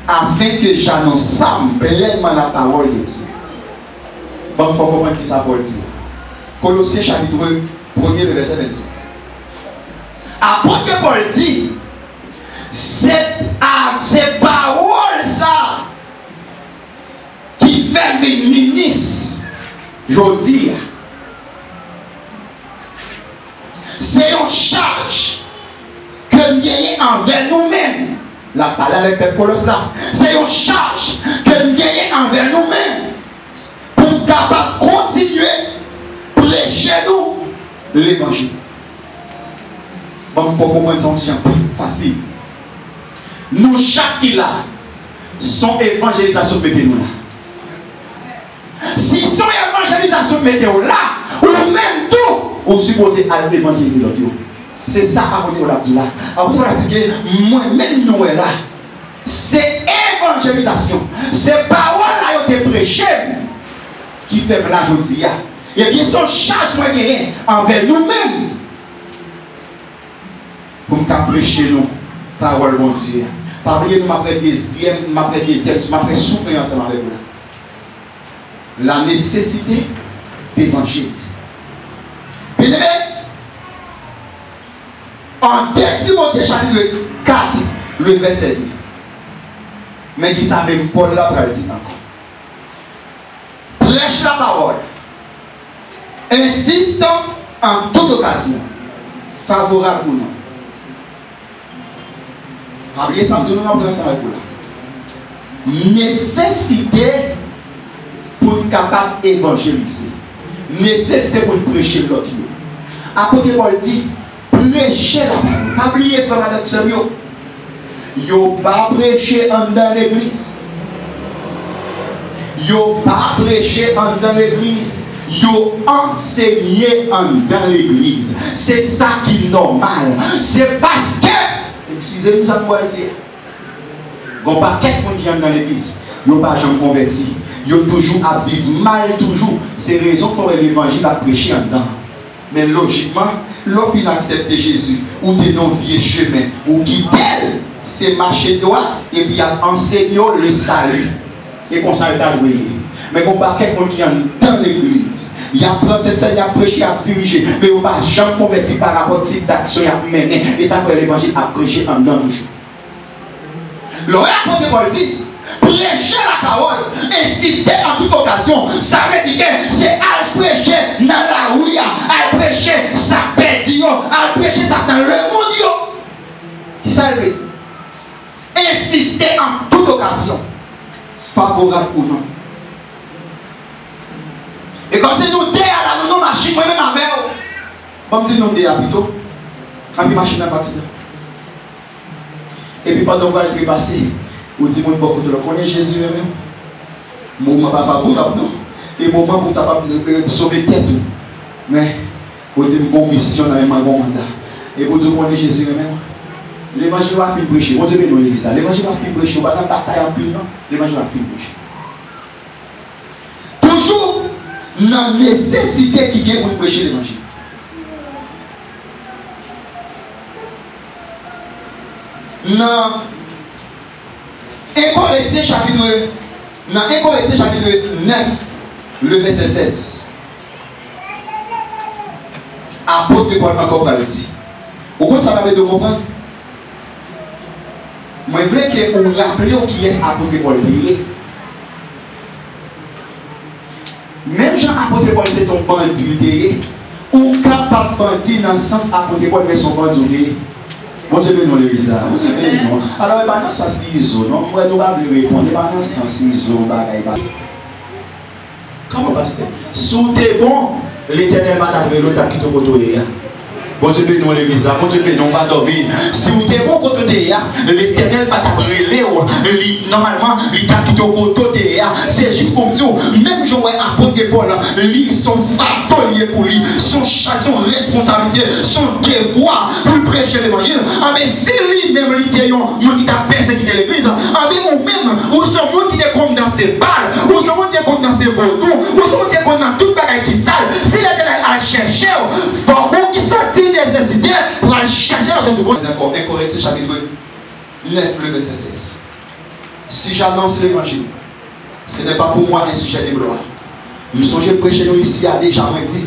afin que j'annonce pleinement la parole de Dieu. Bon, il faut comprendre qui ça Paul dit. Colossiens chapitre 1er, le verset 25. Après que Paul dit, c'est parole ça qui fait le ministre, je dis, c'est une charge que nous gagnons envers nous-mêmes. La parole avec le Colosse là, c'est une charge que nous gagnons envers nous-mêmes pour capable continuer à prêcher nous l'évangile. Bon, il faut comprendre ça, c'est facile. Nous, chaque qui là, son évangélisation mettez-nous là. Si son évangélisation mettez-nous là, ou même tout, on supposé aller évangéliser l'autre. C'est ça à côté de la là. À côté de la dit moi-même nous là. C'est évangélisation. C'est parole là qui est prêché qui fait la journée. Et bien son charge moi gagné envers nous-mêmes. Pour nous prêcher nous parole bon Dieu. Pas oublier nous après deuxième, après souper ensemble avec vous. La nécessité d'évangéliser. Bien aimé, en 2 Timothée chapitre 4, le verset 2. Mais qui ça même Paul là pour le dire encore. Prêche la parole. Insistant en toute occasion, favorable ou non. Rappelez ça, nous avons besoin de là. Nécessité pour être capable d'évangéliser. Nécessité pour prêcher l'autre. Apôtre Paul dit, prêcher la parole. Pas oublier frère avec ce mot. Yo pas prêcher dans l'église. Yo pas prêcher dans l'église. Yo enseigner dans l'église. C'est ça qui est normal. C'est parce que, excusez-nous ça pour le dire, il y a un paquet de monde qui est dans l'église. Yo pas jamais converti. Yo toujours à vivre mal toujours. C'est raison pour l'évangile à prêcher en dedans. Mais logiquement, l'offre accepte Jésus, ou de nos vieux chemins, ou qui tel, c'est marcher droit, et puis il a enseigné le salut. Et qu'on s'arrête à louer. Mais on pas quelqu'un qui est dans l'église. Il a pris cette scène, il a prêché, il a dirigé. Mais on ne va jamais convertir par rapport au type d'action qu'il a mené. Et ça fait l'évangile à prêcher en dedans toujours. L'apôtre Paul dit, prêcher la parole, insister en toute occasion, ça veut dire que c'est à prêcher dans la rue, à prêcher ça perdu, à prêcher ça dans le monde. C'est ça le veut dire. Insister en toute occasion, favorable ou non. Et comme c'est nous deux à la machine, moi-même ma mère, on me dit nous deux plutôt, quand la machine a fatigué. Et puis pendant qu'on va le trépasser, on dit mon beaucoup de connaît Jésus même. Moment pas favorable non. Et moment pour t'appeler sauver tête. Mais on dit une bonne mission dans même bon mandat. Et pour dire connaît Jésus même. L'évangile va finir prêcher. On dit mais non l'église ça. L'évangile va finir prêcher. On va dans bataille en plus non. L'évangile va finir prêcher. Toujours la nécessité qui est pour prêcher l'évangile. Dans 1 Corinthiens chapitre 9, le verset 16. Apôtre Paul encore va le dire. Au contraire, ça va de comprendre. Moi, je voulais que vous rappeliez qui est apôtre Paul. Même Jean apôtre Paul, c'est ton bandit. Ou capable bandit dans le sens apôtre Paul, mais son bandit. Bon Dieu bénit l'église. Bon Dieu bénit. Alors, pas dans le sens iso, non? Moi, nous ne pouvons pas répondre. Pas dans le sens iso, bagaille. Comment pasteur? Sous tes bons, l'Éternel va t'appeler l'autre qui te côtoie. Bon Dieu bénit l'église. Bon Dieu bénit, on va dormir. Si vous êtes bon côté, l'Éternel va t'appeler. Normalement, l'État qui te côtoie, c'est juste pour dire, même je vois apôtre Paul, lui, son fardeau lié pour lui, son responsabilité, son devoir pour prêcher l'évangile. Mais si lui-même, il était un monde qui t'a persécuté l'église, ou même, ou ce monde qui est comme dans ses balles, ou ce monde qui est comme dans ses vaudous, ou ce monde qui est comme dans toute bagaille qui sale, si l'Éternel a cherché, il faut qu'il sortit nécessité pour aller chercher la vie de Dieu. 1 Corinthiens chapitre 9, le verset 16. Si j'annonce l'évangile, ce n'est pas pour moi un sujet de gloire. Je songe prêcher nous ici a déjà dit.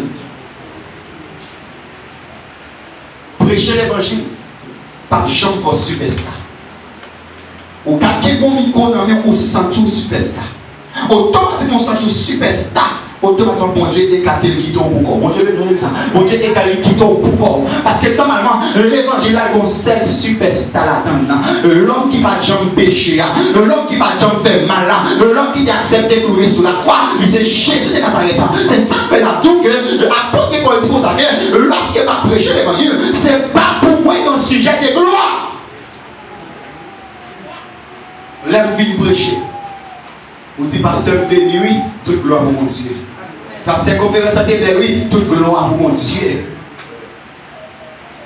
Prêcher l'évangile, pas de chambre pour superstar. Ou quand quel bon micro dans le ou sent tout superstar. Automatiquement on sent tout superstar. Automatiquement bon Dieu écarte le quitte au pourquoi. Bon Dieu veut donner ça. Bon Dieu écarte le quitte au pourquoi. Parce que normalement l'évangile a un seul superstar là-dedans. L'homme qui va jamais pécher, l'homme qui va jamais faire mal, l'homme qui a accepté de mourir sous la croix, c'est Jésus de Nazareth. C'est ça qui fait la tout que l'apôtre Paul dit pour ça que lorsqu'il va prêcher l'évangile, c'est pas pour moi un sujet de gloire. L'homme vient prêcher. Vous dites pasteur de nuit, toute gloire pour mon Dieu. Pasteur conférence de nuit, toute gloire pour mon Dieu.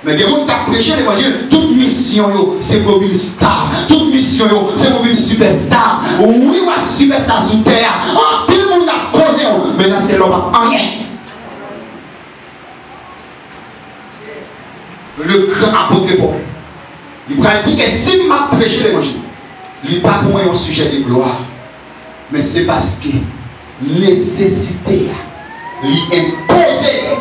Mais il y a des gens qui ont prêché l'évangile, toute mission, c'est pour une star. Toute mission, c'est pour une superstar. Oui, on a superstar sous terre. En pile, on a connu, mais là, c'est l'homme en rien. Le grand apôtre Paul, il va dire que si je prêche l'évangile, il n'est pas pour moi un sujet de gloire. Mais c'est parce que nécessité lui imposer.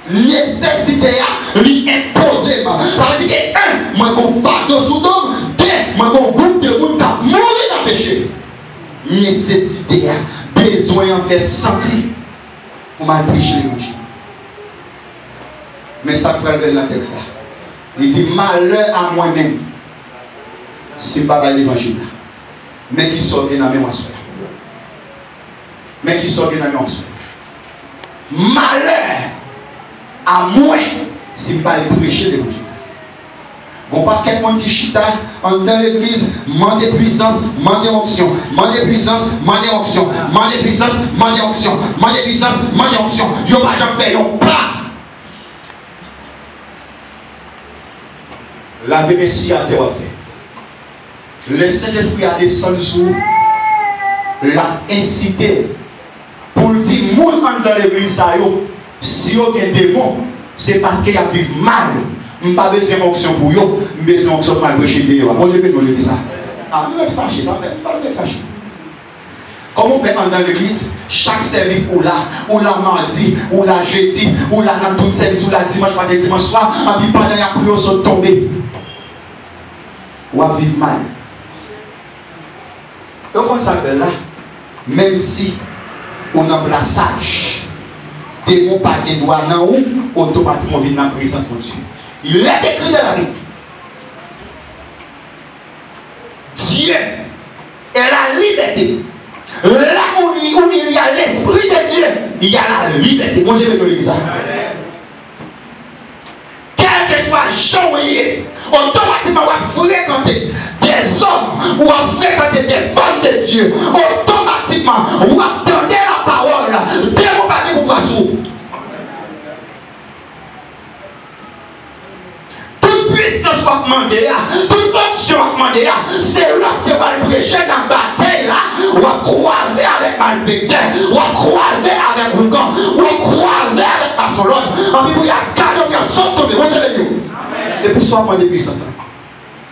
Nécessité lui imposer. Ça veut dire que, moi, qu'on fardeau sous d'homme, moi, qu'on groupe de monde qui a mouru dans le péché. Nécessité, besoin en faire sentir pour m'a prêcher l'évangile. Mais ça peut aller dans le texte là. Il dit malheur à moi-même. C'est pas l'évangile. Mais qui sort bien dans la même ensemble. Mais qui sort bien dans la même ensemble. Malheur à moi, c'est pas le prêcher l'évangile. Bon, pas quelqu'un qui chita dans l'église, demande puissance, demande onction, demande puissance, demande onction, demande puissance, demande onction, demande puissance, demande onction. Il n'y a pas jamais fait, il n'y a pas. La Messie a été fait. Le Saint-Esprit a descendu sur l'a incité pour dire moi dans l'église si on a un démon c'est parce qu'il y a vivre mal. Je n'ai pas besoin d'onction pour eux, je besoin d'onction pour mal prêcher de eux. Moi je peux nous dire ça. Ah, nous sommes fâchés, ça ne pas fâcher. Comment on fait dans l'église, chaque service ou là mardi, ou là jeudi, ou là dans tout service, ou là dimanche matin, dimanche soir, en puis pendant la prière sont tombés. Ou à vivre mal. Donc on s'appelle là, même si on a plaçage, démon pas de droit dans ou, automatiquement vient dans la présence de Dieu. Il est écrit dans la Bible. Dieu est la liberté. Là où il y a l'Esprit de Dieu, il y a la liberté. Moi je vais vous dire ça. Quel que soit Jean-Ouillet, automatiquement on va fréquenter des hommes, ou on va fréquenter des femmes de Dieu. Automatiquement on va entendre la parole. Démon pas de pouvoir sous. Toute puissance va demander, toute option va demander, c'est lorsque va prêcher dans la bataille là, on va croiser avec malfecteur, on va croiser avec Rougon, on va croiser avec Masologe. En plus, il y a 40 personnes tombées. Moi, je vais dire. Et pour ça, on demande puissance.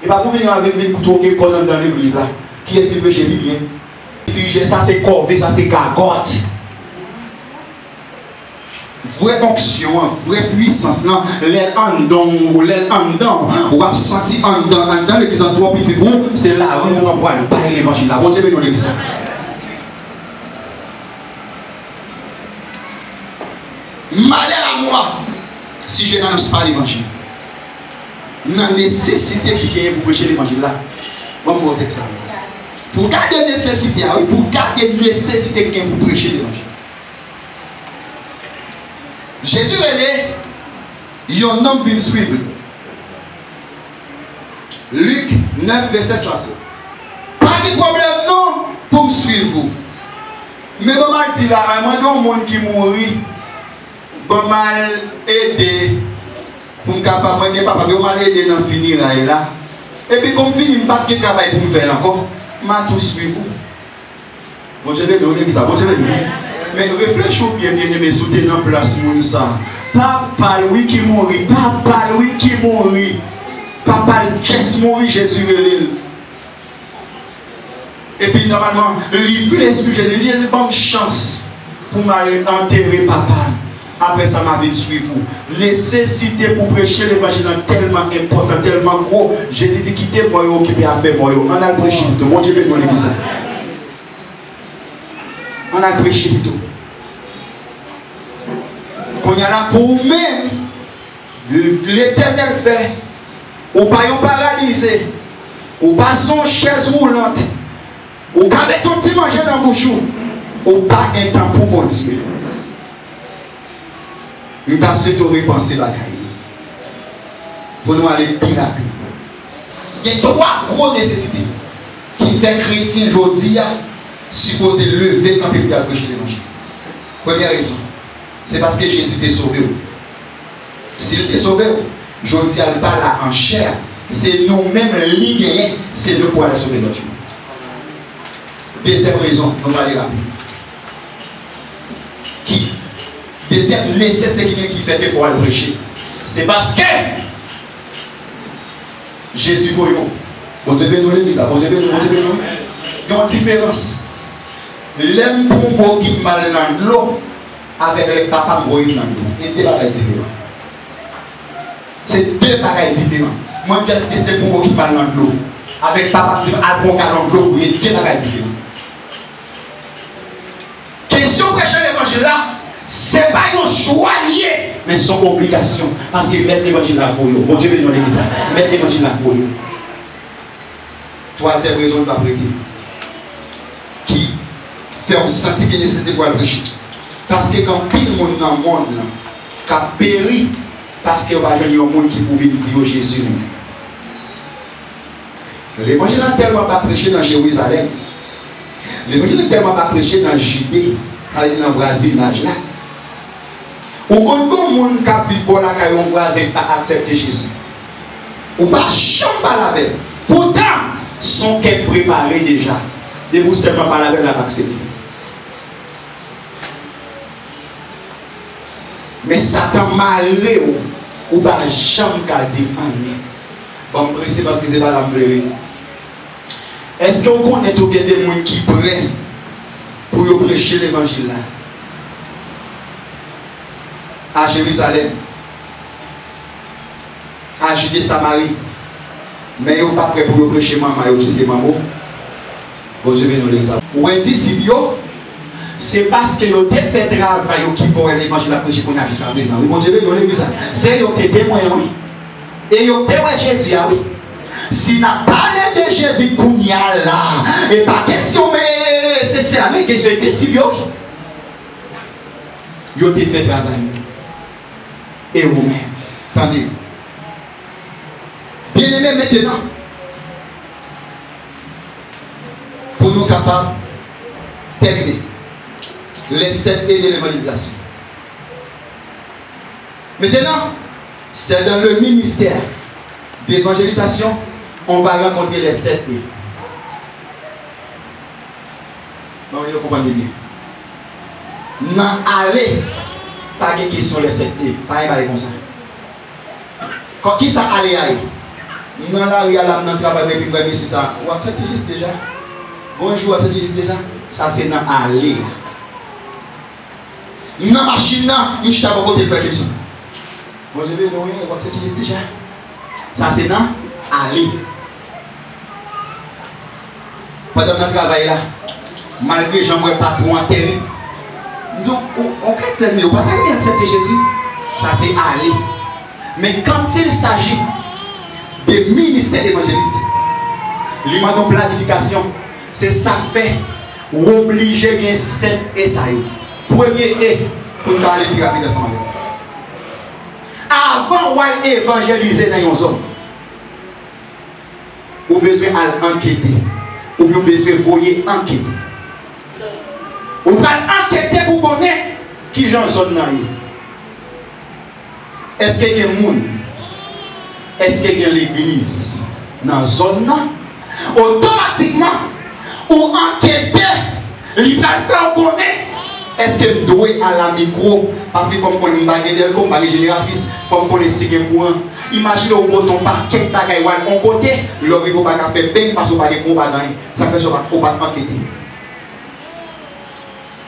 Et pas pour venir avec des couteaux qui sont dans l'église là. Qui est-ce qui prêche bien? Diriger ça, c'est corvée, ça, c'est gargote. Vraie fonction, vraie puissance, l'aile en dedans, ou a senti en dedans l'église en trois petits bouts, c'est là où on va voir le bail l'évangile. Là, bon Dieu, nous l'église. Malheur à moi, si je n'annonce pas l'évangile. La nécessité qui est pour prêcher l'évangile là. On va vous ça. Pour garder nécessité, pour garder nécessité qui est pour prêcher l'évangile. Jésus est né, il y a un homme qui vient suivre. Luc 9, verset 60. Pas de problème, non, pour me suivre. Mais bon, mal dit là, moi, il y a un monde qui mourit, bon, mal aider, pour me capable, papa, bon, mal aider dans finir là. Et puis, comme fini, je ne pas de travail pour me faire encore, je vais tout suivre. Bon, je vais donner ça, bon, je vais donner. Mais réfléchissez bien, bien-aimé, soutenez dans place, mon ça. Papa, lui qui mourit, papa, lui qui mourit. Papa, qu'est-ce mourit, Jésus relève. Et puis normalement, il vu l'esprit Jésus, Jésus bonne chance pour m'enterrer papa. Après ça, ma vie de suivre vous. Nécessité pour prêcher l'évangile tellement important, tellement gros. Jésus dit quittez moi, occupé à faire moi. On a le prêché plutôt. Mon Dieu, bénis l'église. On a le prêché plutôt. Qu'on y a là pour même, l'Éternel fait, ou pas yon paralysé, ou pas son chaise roulante, ou pas mettre ton petit manger dans le bouchon, ou pas un temps pour mon Dieu. Nous avons souhaité repenser la caille. Pour nous aller plus rapide. Il y a trois grosses nécessités qui fait chrétien aujourd'hui supposé lever quand il a prêché l'évangile. Première raison, c'est parce que Jésus t'a sauvé. S'il t'a sauvé, aujourd'hui elle pas là en chair. C'est nous-mêmes les gagnants, c'est nous pour aller sauver notre monde. Deuxième raison, nous allons aller rapide. Qui? Deuxième nécessité qui fait qu'il faut aller prêcher. C'est parce que Jésus voyons. Bon Dieu béni l'église, bon Dieu béni, bon Dieu béni. Il y a une différence. L'aime pour qui mal dans l'eau avec les papas voyant dans l'eau. Et deux bagages différents. C'est deux bagages différents. Moi je suis testé pour qui mal dans l'eau. Avec papa qui a bon dans l'eau, il y a deux bagages différents. Question prêcher l'évangile là. Ce n'est pas un choix lié, mais son obligation. Parce que mettre l'évangile à vous. Bon Dieu béni l'église. Mettre l'évangile à vous. Troisième raison de la prêter. Qui fait un sentiment qu'il est nécessaire pour le prêcher. Parce que quand tout le monde dans le monde a péri, parce qu'il va y avoir un monde qui pouvait dire Jésus. L'évangile n'a tellement pas prêché dans Jérusalem. L'évangile n'a tellement pas prêché dans Judée, dans le Brésil, là. Ou quand tout le monde qui vit pour la caille, on voisin pas accepter Jésus. Ou pas chambre à la veille. Pourtant, son cœur préparé déjà. De vous seulement pas la veille, la accepter. Mais Satan malé ou pas chambre qu'a dit rien. Bon, c'est parce que c'est pas la vérité. Est-ce que vous connaissez tout des gens qui prennent pour prêcher l'évangile là? À Jérusalem, à Judée Samarie, mais ils ne sont pas prêts pour prêcher maman qui c'est maman. Bon Dieu béni l'exemple. Ou un disciple, c'est parce que vous avez fait travail qui faut l'évangile à prêcher qu'on a jusqu'à présent. Bon Dieu béni l'exemple. C'est eux qui témoignent, oui. Et vous avez Jésus, oui. Si n'a parlé de Jésus qu'on y a là, et pas question, mais c'est la même question. Disciple, vous avez fait travail. Et vous-même. Attendez. Bien aimé maintenant, pour nous capables de terminer les 7 et de l'évangélisation. Maintenant, c'est dans le ministère d'évangélisation, on va rencontrer les 7 et. Bon, vous comprenez bien. Non, allez. Pas de question les 7 et. Pas de comme ça. Quand qui ça allait aille? Dans la rue, dans le travail, mais puis c'est ça. Vous acceptez déjà? Bonjour, acceptez déjà? Ça c'est dans aller. Dans la machine, je suis à côté de faire comme ça. Bonjour, vous acceptez déjà? Ça c'est dans aller. Pendant le travail là, malgré que j'aimerais pas trop enterrer. Donc, on chrétien, mais on ne peut pas très bien accepter Jésus. Ça, c'est aller. Mais quand il s'agit des ministères évangélistes, l'image de planification, c'est ça qui fait obliger à 7 essais. Premier est pour nous aller plus rapide ensemble. Avant d'évangéliser dans une zone, vous avez besoin d'enquêter. Vous avez besoin de voyer enquêter. Vous allez enquêter pour connaître qui j'en zone. Est-ce qu'il y a des gens? Est-ce qu'il y a l'église dans la zone? Automatiquement, ou enquêter, il va faire connaître est-ce que je dois à la micro? Parce qu'il faut que je bague comme bague génératrice, il faut que je signe courant. Imaginez au bouton paquet bagaille on côté, l'homme il faut pas faire peine parce que pas de gros bagaille. Ça fait ça on pas enquêter.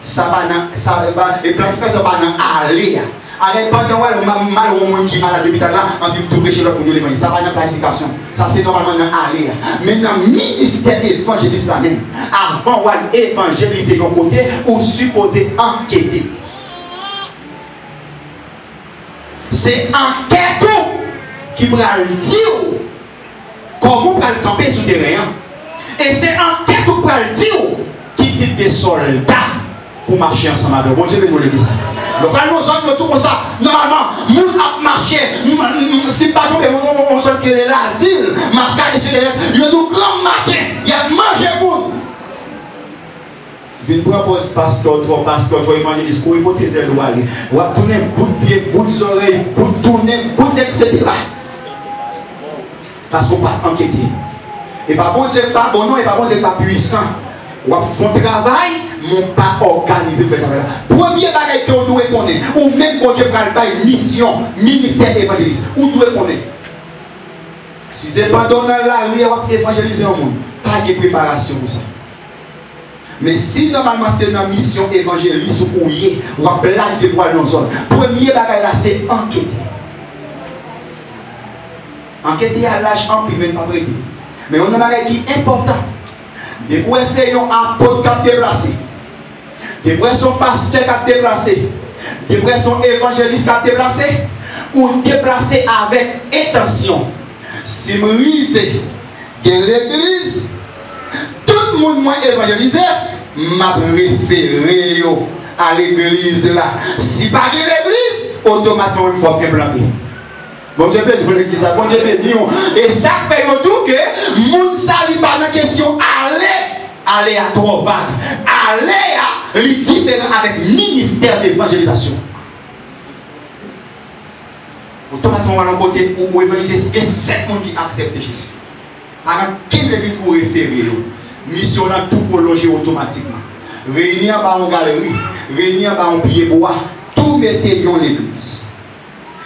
Ça va et planification pas dans aller. Allez pendant mal au monde qui malade l'hôpital là, on dit tout prêcher pour nous l'évangile. Ça va dans planification. Ça c'est normalement dans aller. Maintenant ministère évangéliste là même. Avant évangéliser d'un côté ou supposé enquêter. C'est enquête qui va dire comment on va camper sous terrain. Et c'est enquête qui va dire qui type de soldats pour marcher ensemble avec bon Dieu nous l'église. Donc nous sommes tout comme ça. Normalement, nous avons marché. Si pas tout on sort que l'asile, m'a calé sur les lèvres, il y a tout grand matin, il y a manger bon. Vin propose pasteur, toi évangéliste, pour hypothèse de aller. On va tourner bout de pied, bout d'oreille, bout de tourner, bout etc. Parce qu'on pas enquêter. Et pas bon Dieu, pas bon nom, et pas bon Dieu, pas puissant. On va faire un travail, mais pas organisé le travail. Premier bagage que on doit connaître, ou même quand Dieu parle pas une mission, ministère évangéliste, où doit connaître. Si c'est pas dans la rue, on va évangéliser le monde. Pas de préparation pour ça. Mais si normalement c'est une mission évangéliste ou y on va planifier pour aller dans la zone. Premier bagage là, c'est enquêter. Enquêter à l'âge en primaire, pas prêté. Mais on a un bagage qui est important. Des fois, c'est un apôtre qui a déplacé. Des fois, son pasteur qui a déplacé. Des fois, son évangéliste qui a déplacé. Ou déplacé avec intention. Si je arrive dans l'église, tout le monde m'a évangélisé, m'a référé à l'église là. Si pas de l'église, automatiquement il faut implanter. Bon Dieu béni l'église, bon Dieu béni. Et ça fait tout que moun sali pas dans question aller à trop vague. Aller à les différents avec ministère d'évangélisation. Automatiquement on va dans côté où évangéliser et 7 personnes qui acceptent Jésus. Alors quelle église vous référez? Mission là tout prolonger automatiquement. Réunir par une galerie, réunir par un pied bois, tout mettez dans l'église.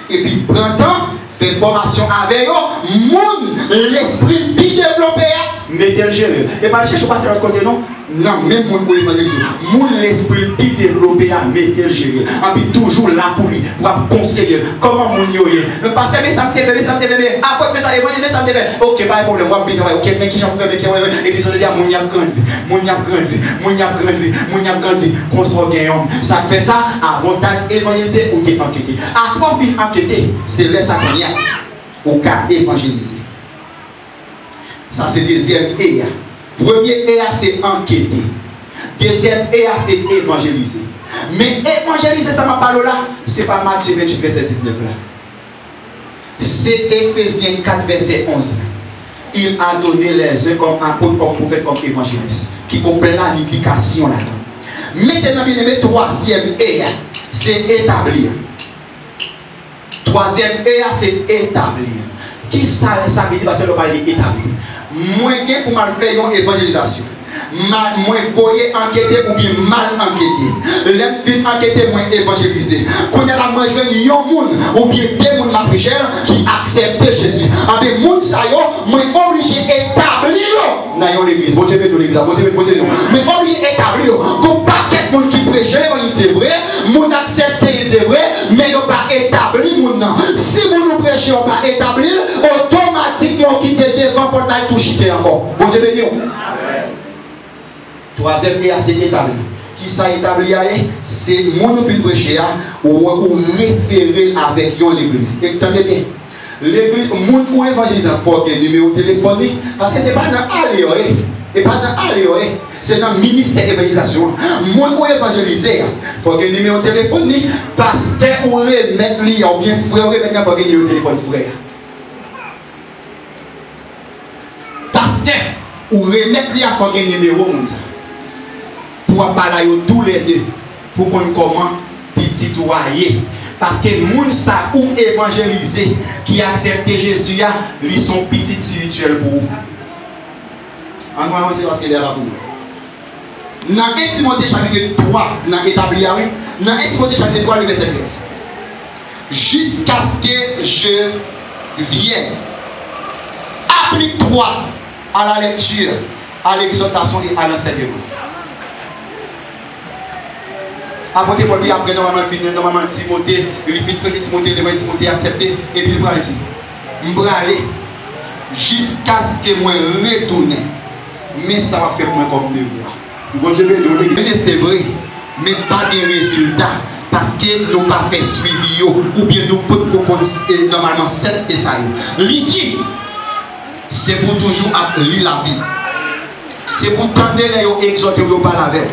Et puis printemps, fait formation avec eux, moun l'esprit bien développé, mettez le gérer. Et pas chercher passer de l'autre côté non. Non, même moun pour évangéliser. Moun l'esprit bien développé, mettez le gérer. Et puis toujours là pour lui, pour conseiller comment moun yoye. Parce que ça me fait, après ça évangéliser ça me fait. OK, pas de problème, moi bien travailler. OK, mais qui j'en fais, et puis ça veut dire moun y a grandi, consort gagnant. Ça fait ça avantage évangéliser ou enquêter. Après fin enquêter, c'est là ça qu'on y a au cas évangéliser. Ça c'est deuxième E. Premier E c'est enquêter. Deuxième E c'est évangéliser. Mais évangéliser ça m'a parlé là, c'est pas Matthieu 28 verset 19 là. C'est Éphésiens 4 verset 11. Il a donné les uns comme apôtres, comme prophètes, comme évangélistes, qui ont planification là-dedans. Maintenant, bien aimé, troisième E, c'est établir. Troisième E, c'est établir. Qui ça veut dire parce que l'on parle d'établir? Moi, pour mal faire une évangélisation. Moi, voyez enquêter ou bien mal enquêter. Les filles enquêter, moi évangéliser. Quand il y a la manger, il y a un monde ou bien des gens qui acceptent Jésus. Avec les gens, moi obligé d'établir dans l'église. Bon Dieu, l'église. Mais obligé d'établir. Qu'on pas quelqu'un qui prêche l'évangile, c'est vrai. Moun accepte, c'est vrai. Mais il n'y a pas établi. Si vous nous prêchez, on va établir, automatiquement quitter devant pour aller toucher encore. Bon Dieu, béni. Troisième E, c'est établi. Qui ça établi? C'est mon fin prêcher ou référer avec l'église. Entendez bien. L'église, mon ou évangéliser, il faut que numéro téléphonique. Parce que ce n'est pas dans aller. Et pas dans aller. C'est dans le ministère d'évangélisation. Mon ou évangéliser, il faut que numéro téléphonique. Pasteur ou remettre lui, ou bien frère, il faut que numéro téléphone frère. Pasteur ou remettre lui, il faut que numéro. Pour parler tous les deux, pour qu'on comment petit doyer. Parce que les gens ou évangélisés qui acceptent Jésus, ils sont petits spirituels pour vous. En quoi c'est parce qu'il est là pour vous. Dans 1 Timothée chapitre 3, dans établi, dans 1 Timothée chapitre 3, le verset 13. Jusqu'à ce que je vienne, applique-toi à la lecture, à l'exhortation et à l'enseignement. Après, Paul lui après normalement fini, normalement Timothée, il fait prêcher Timothée, le Timothée accepté, et puis il va dire, je vais aller jusqu'à ce que moi retourne, mais ça va faire moi comme devoir. C'est vrai, mais pas de résultat, parce que nous pas fait suivi, ou bien nous pouvons normalement 7 et ça. L'idée, c'est pour toujours lire la Bible. C'est pour tendre les exhorter par la veille.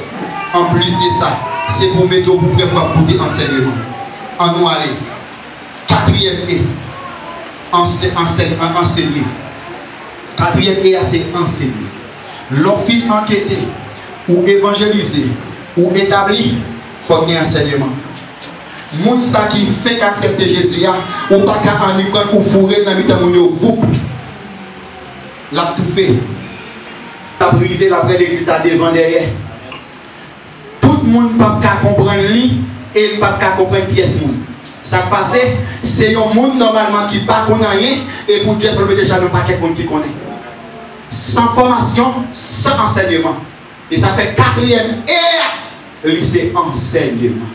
En plus de ça, c'est pour mettre au bout de côté enseignement. En nous aller. 4e et enseigner. 4e et c'est enseigner. L'offre enquêter ou évangéliser ou établir, il faut qu'il y ait enseignement. Moun sa qui fait qu'accepter Jésus, ou pas qu'à en école ou fourrer dans le temps où vous l'a tout fait. La privé, la vraie l'église là devant derrière. Tout le monde ne peut pas comprendre lui et ne peut pas comprendre pièce monde. Ça passe, c'est un monde normalement qui ne pas connaît rien et pour Dieu, il déjà un paquet de monde qui connaît. Sans formation, sans enseignement. Et ça fait 4e et c'est enseignement.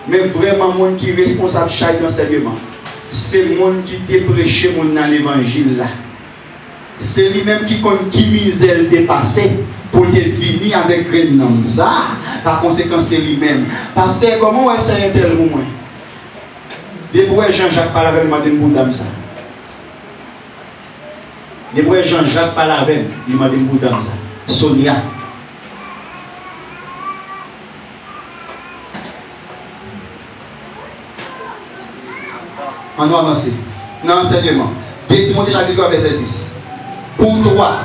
Mais vraiment, le monde qui est responsable de chaque enseignement, c'est le monde qui t'a prêché dans l'évangile là. C'est lui-même qui compte qui misère dépassé pour te venir avec un ça. Par conséquent, c'est lui-même. Pasteur, comment est-ce que c'est un tel ou moins? Depuis Jean-Jacques parle avec madame Boudam ça. Depuis Jean-Jacques parle avec madame Boudam ça. Sonia. On doit avancer. Dans l'enseignement. 2 Timothée chapitre 3, verset 10. Pour toi,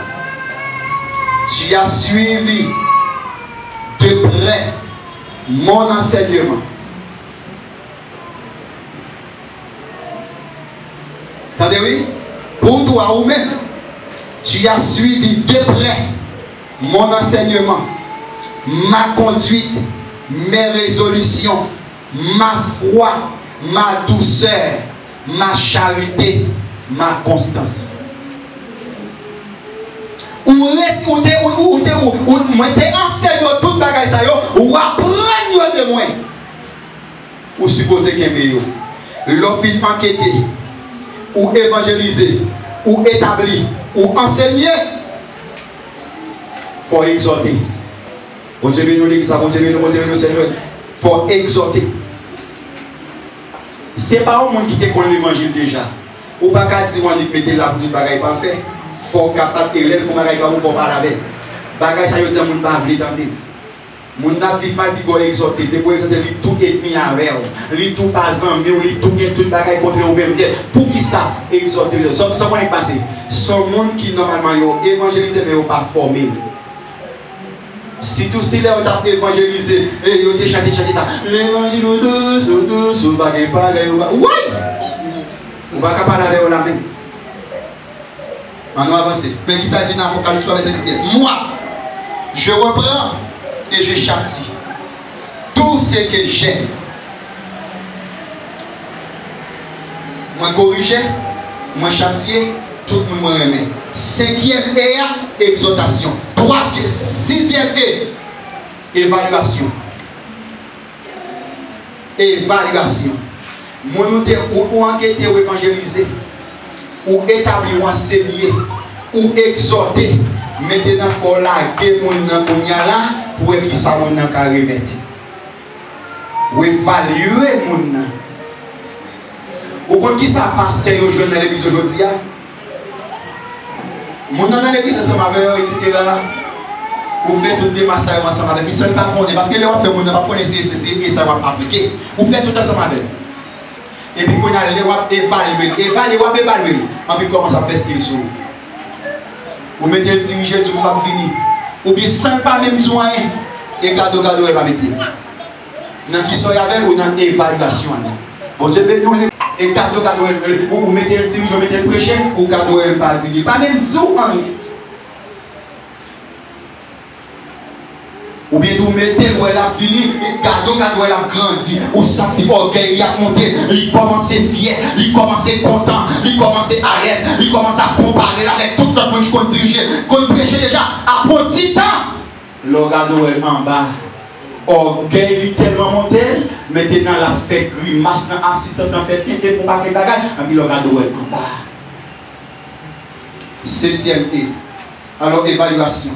tu as suivi de près mon enseignement. Attendez, oui? Pour toi ou même, tu as suivi de près mon enseignement, ma conduite, mes résolutions, ma foi, ma douceur, ma charité, ma constance. Ou t'es enseigné tout le bagage ça ou apprendre de moi. Ou supposer qu'il y a meilleur. L'offre enquêter, ou évangéliser, ou établir, ou enseigner. Il faut exhorter. Bon Dieu béni l'église, bon Dieu béni Seigneur. Il faut exhorter. C'est pas au monde qui te connaît l'évangile déjà. Ou pas qu'à dire on dit mettez là pour tout bagage pas fait. Faut capable élève faut bagage pas faut parler avec. Bagage ça yo dire moun pas vle tande. Moun n'a vivre mal bigo exhorter, depuis exhorter li tout ennemi avec, li tout pas ami, li tout bien tout bagage contre ou même pour qui ça exhorter. Ça qu'on est passé. Son monde qui normalement yo évangéliser mais yo pas formé. Si tout si là on t'a évangélisé et yo te chanter ça. L'évangile douce bagage pas oui. On va parler avec la même. On va avancer. Mais qui ça dit dans Apocalypse verset 19. Moi, je reprends et je châtie tout ce que j'ai. Moi corriger, moi châtier, tout le monde remet. 5e exhortation. 6e évaluation. Évaluation. Moi nous ou enquêter ou évangéliser ou établir ou enseigner ou exhorter. Maintenant il faut laguer mon nan konya là pour qui ça mon nan ka remettre. Ou évaluer mon nan. Ou quand qui ça pasteur yo joindre dans l'église aujourd'hui a. Mon nan dans l'église ensemble avec etc. Ou fait tout démarchage ensemble avec lui, ça ne pas connaître parce que les on fait mon nan pas connaître et ça va appliquer. Ou fait tout ensemble avec. Et puis quand on a les wap évaluer, on peut commencer à faire style sur. Vous mettez le dirigeant du monde fini. Ou bien sans pas même soin et cadeau elle va mettre. Dans qui soit avec ou dans évaluation. Bon Dieu béni et cadeau vous mettez le dirigeant, vous mettez le prêcher ou cadeau elle pas venir. Pas même dire rien. Ou bien vous mettez où elle a fini, gâteau quand elle a grandi, ou senti orgueil, il a monté, il commence fier, il commence content, il commence à l'aise, il commence à comparer avec tout le monde qui compte diriger, qu'on prêchait déjà à petit temps. Le gâteau est en bas. Orgueil lui tellement monté, maintenant la fait grimace, assistance en fait, il fait pas de bagages, et puis le gâteau est en bas. 7e et. Alors évaluation.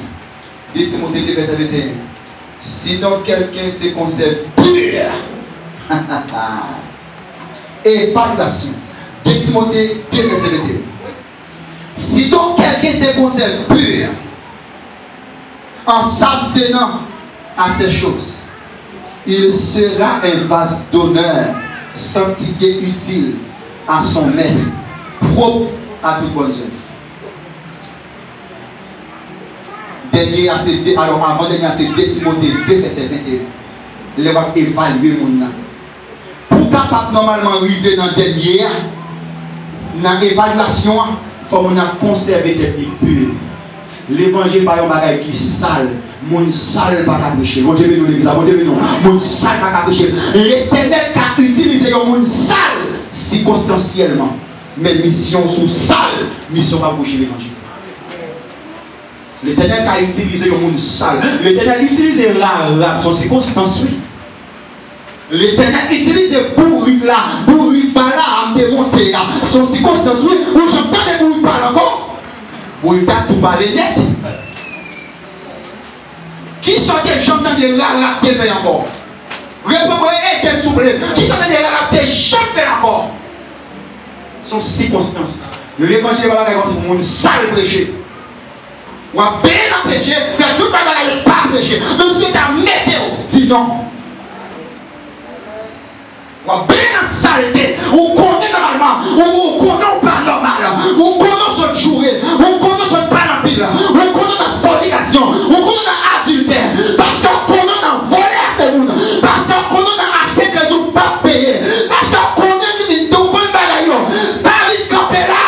2 Timothée 2 verset 21. Si donc quelqu'un se conserve pur, évaluation. 2 Timothée 2 verset 21. Si donc quelqu'un se conserve pur, en s'abstenant à ces choses, il sera un vase d'honneur, sanctifié, utile à son maître, propre à toute bonne œuvre. Alors avant dernier c'est 2 Timothée 2 verset 21. Il va évaluer mon nom. Pour capable normalement arriver dans le dernier, dans l'évaluation, il faut conserver des techniques pures. L'évangile par un bagage qui sale, mon sale pas qu'à pécher. Mon Dieu nous l'église, mon Dieu nous, mon sale pas qu'à pécher. L'Éternel qui a utilisé mon sale circonstanciellement, mais mission sous sale, mission pas bouger l'évangile. L'Éternel a utilisé le monde sale. L'Éternel a utilisé la son circonstance. L'Éternel a utilisé bourri par là, à démonter son circonstance. Où j'entends des bourri par là encore. Où il t'a tout parlé net. Qui sont des gens dans des là qui fait encore? Répondez, s'il qui sont dans des là qui fait encore? Son circonstance. L'évangile va pas comme si le monde sale prêcher. Ou à bien empêcher, faire tout le monde et pas empêcher. Même si tu as météo, dis non. Ou à bien en saleté, ou connaît normalement, ou connaît pas normal, ou connaît son jouet, ou connaît son panapile, ou connaît la fornication, ou connaît l'adultère, parce qu'on connaît dans voler à faire monde, parce qu'on connaît dans acheter que tu pas payer, parce qu'on connaît dans tout le bagaillon, pas vite camper là.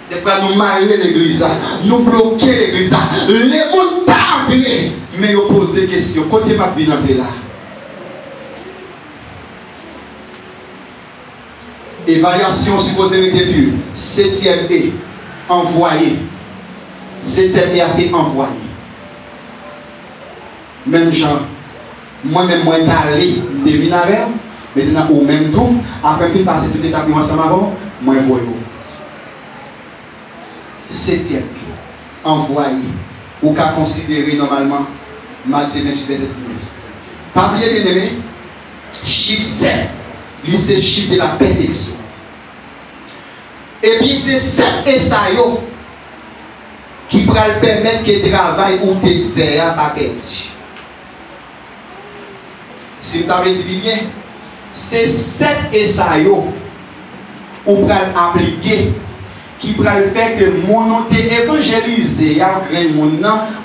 Des fois, nous marions l'église là, nous bloquons l'église là. Les gens t'ont entré, mais ils posent des questions. Côté ma vie, là. Évaluation supposée de début. 7e et. Envoyé. 7e et assez envoyé. Même genre, moi-même, moi, allé, je devine avec maintenant, au même temps, après, je passer tout l'étape ensemble avant, moi, je vois. 7e envoyé ou qu'à considérer normalement Matthieu 28 verset 19. Pas oublier bien aimé, chiffre 7, lui c'est le chiffre de la perfection. Et puis c'est 7 et ça qui va permettre que le travail ou te faire pas perdu. Si vous avez dit bien, c'est 7 et ça ou va appliquer qui va faire que mon t'est évangélisé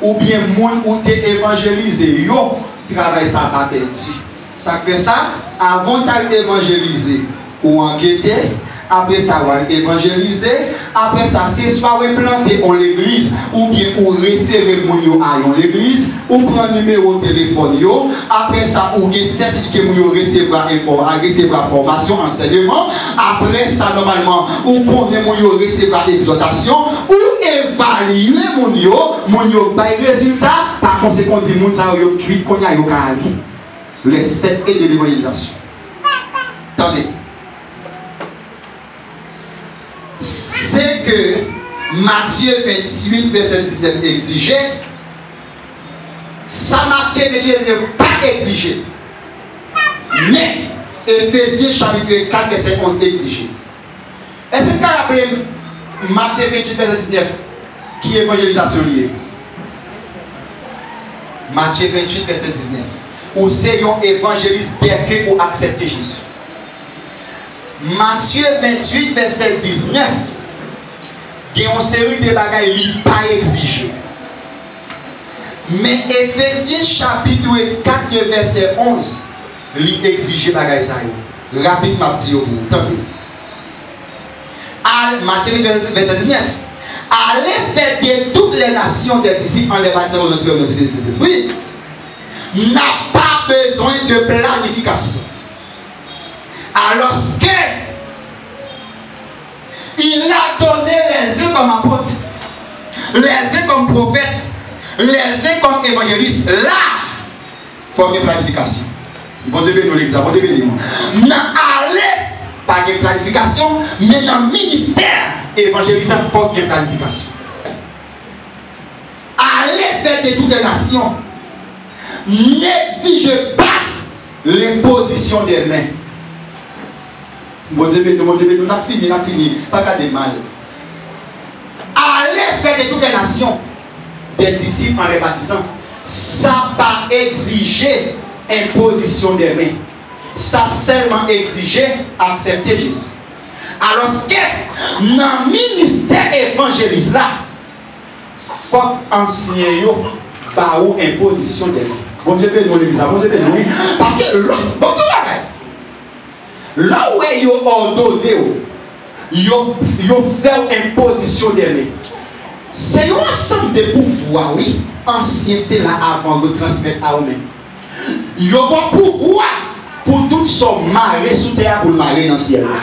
ou bien mon t'est évangélisé yo travail ça pas perdu. Ça fait ça avant d'aller évangéliser ou enquêter, après ça va évangéliser, après ça c'est soit replanter en l'église ou bien ou référer mon yo à l'église ou prendre numéro de téléphone yo, après ça ou bien certificat mon yo recevra formation enseignement, après ça normalement ou connaît mon yo recevra exhortation ou évaluer mon yo bail résultat, par conséquent dit moun ça yo cuit konya yo ka ali. Les 7 et de l'évangélisation. Attendez. C'est que Matthieu 28, verset 19 exigeait. Ça, Matthieu 28, verset pas exigé. Mais Éphésiens chapitre 4, verset 11 exigeait. Est-ce que vous avez appelé Matthieu 28, verset 19 qui est évangélisation liée? Matthieu 28, verset 19. Ou c'est un évangéliste dès que vous acceptez Jésus. Matthieu 28, verset 19. Il y a une série de bagages qui n'est pas exigé. Mais Éphésiens chapitre 4, verset 11, il exige bagages ça. Rapidement, attendez. Matthieu 28, verset 19. allez faire de toutes les nations des disciples en les baptisant au nom de Saint-Esprit, n'a pas besoin de planification. Alors que il a donné les uns comme apôtres, les uns comme prophètes, les uns comme évangélistes, là, il faut une planification. Bon Dieu nous l'exemple, bon Dieu nous. N'a allé pas de planification, mais dans le ministère évangéliste, il faut une planification. Allez faire de toutes les nations. N'exige pas l'imposition des mains. Bon Dieu, nous avons fini, pas qu'à des mal. Allez faire de toutes les nations des disciples en les baptisant. Ça pas exiger imposition des mains. Ça seulement exiger accepter Jésus. Alors que dans le ministère évangéliste là, il faut enseigner par où imposition des mains. Bon Dieu nous l'église, bon Dieu nous. Parce que bon Dieu là où ils ont ordonné, ils ont fait imposition des mains. C'est un ensemble de pouvoirs, oui, ancienneté là avant de transmettre à eux-mêmes. Ils ont un pouvoir pour tout son marée sous terre pour le marée dans le ciel là.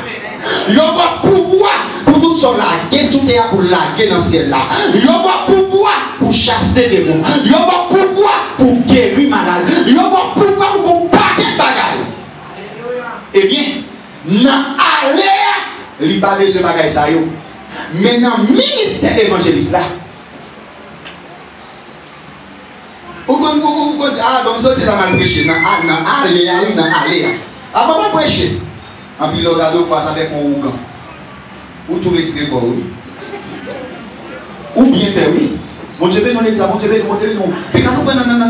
Ils ont un pouvoir pour tout son laguer sous terre pour laguer dans le ciel là. Ils ont un pouvoir pour chasser des démons. Ils ont un pouvoir pour guérir malade. Ils ont un pouvoir pour faire un paquet de bagailles. Eh bien, dans l'aller, il n'y a pas de ce bagage ça. Mais dans le ministère évangéliste là, vous dites, ah, donc ça c'est la mal prêché. Dans l'aller. Ah, pas prêcher. En puis le cadeau, ça fait qu'on ougan. Ou tout retirer quoi, oui. Ou bien faire, oui. Bon Dieu, non, l'examen, bon Dieu, non. Et quand nous prenons, non,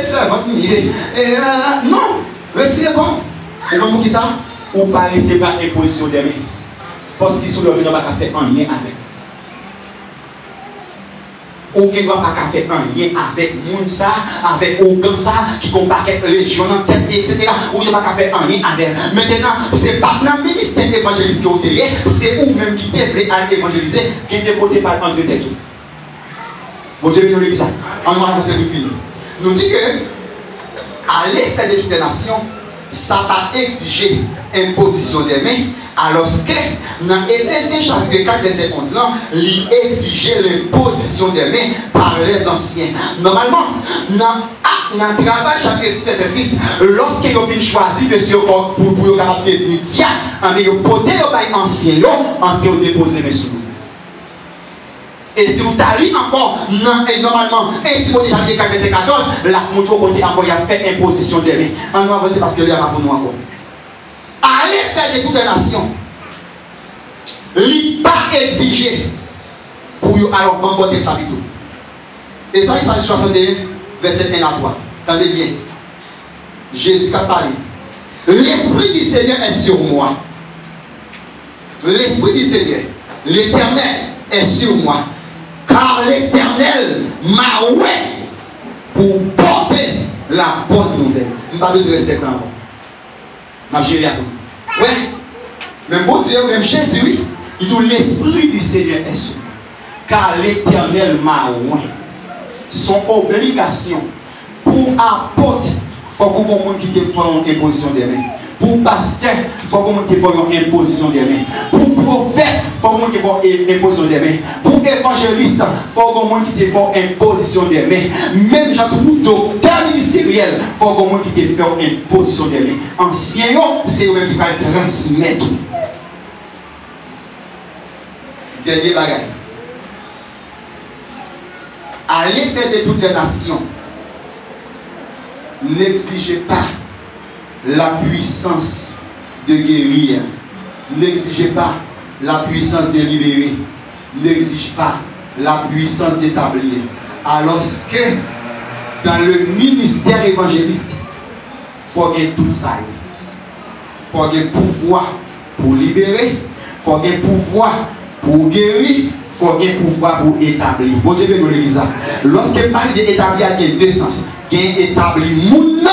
ça va venir. Non, retirez quoi. Et comme qui ça? Ou pas rester par imposition des mains. Force qui sous le n'a pas faire un lien avec. Ou qui ne doit pas faire un lien avec moun ça, avec aucun ça, qui compare les gens en tête, etc. Ou il ne doit pas faire un lien avec. Maintenant, ce n'est pas dans le ministère évangéliste qui est au c'est vous-même qui devez aller évangéliser, qui est déporté par entre tête. Bon Dieu, nous dit ça. On va avancer pour finir. Nous dit que aller faire des toutes les nations, ça va exiger imposition des mains, alors que dans Éphésiens chapitre 4 verset 11 il exigeait l'imposition des mains par les anciens. Normalement dans le travail chapitre verset 6, lorsqu'ils ont choisi monsieur pour capable devenir diacre, ils ont porté les anciens, ont déposé mes sous. Et si vous allez encore, normalement, 1 Timothée chapitre 4 verset 14, la montre côté encore, il a fait imposition des mains. On va avancer parce que il n'y a pas pour nous encore. Allez faire de toutes les nations. Il n'est pas exigé pour vous. Alors, bon côté ça tout. Et ça, il s'agit 61, verset 1 à 3. Attendez bien. Jésus a parlé. L'Esprit du Seigneur est sur moi. L'Esprit du Seigneur, l'Éternel est sur moi. Car l'Éternel m'a oué pour porter la bonne nouvelle. Je ne vais pas besoin de rester là. Je vais gérer à vous. Oui. Même bon Dieu, même Jésus, il dit l'Esprit du Seigneur est sur moi. Car l'Éternel m'a oué. Son obligation pour apporter, il faut que le monde qui te fasse une imposition des mains. Pour pasteur, il faut que le monde qui fasse une imposition des mains. Pour prophète, il faut que le monde qui fasse une imposition des mains. Pour évangéliste, il faut que le monde qui te fasse une imposition des mains. Même pour docteur ministériel, il faut que le monde qui te fasse une imposition des mains. Ancien, c'est eux qui va transmettre. Dernier bagage. Allez faire de toutes les nations. N'exigez pas la puissance de guérir. N'exigez pas la puissance de libérer. N'exigez pas la puissance d'établir. Alors que dans le ministère évangéliste, il faut gagner tout ça. Il faut gagner pouvoir pour libérer. Il faut gagner pouvoir pour guérir. Il faut gagner pouvoir pour établir. Bon Dieu, nous l'église. Lorsque parle d'établir, il y a deux sens. Il y a établi mon nom.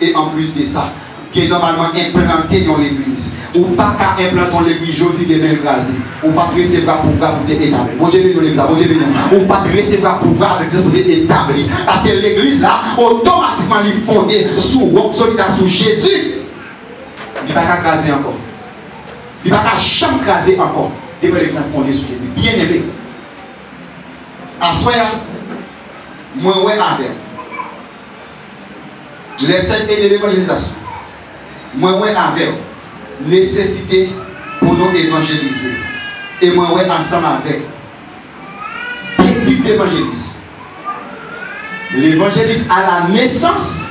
Et en plus de ça, qui est normalement implanté dans l'église. Ou pas qu'à implanter l'église aujourd'hui demain écrasé. Ou pas recevoir pouvoir pour t'établir. Bon Dieu béni l'exemple, bon Dieu béni. Ou pas recevoir pouvoir de Christ pour t'établir. Parce que l'église là, automatiquement, il est fondé sous Jésus. Il ne va pas craser encore. Il ne va pas jamais craser encore. Et pour l'exemple fondé sur Jésus. Bien aimé. À soi, moi, ouais, avec. Les 7 et de l'évangélisation. Moi, ouais, avec. Nécessité pour nous évangéliser. Et moi, ouais, ensemble avec. Quel type d'évangéliste? L'évangéliste à la naissance,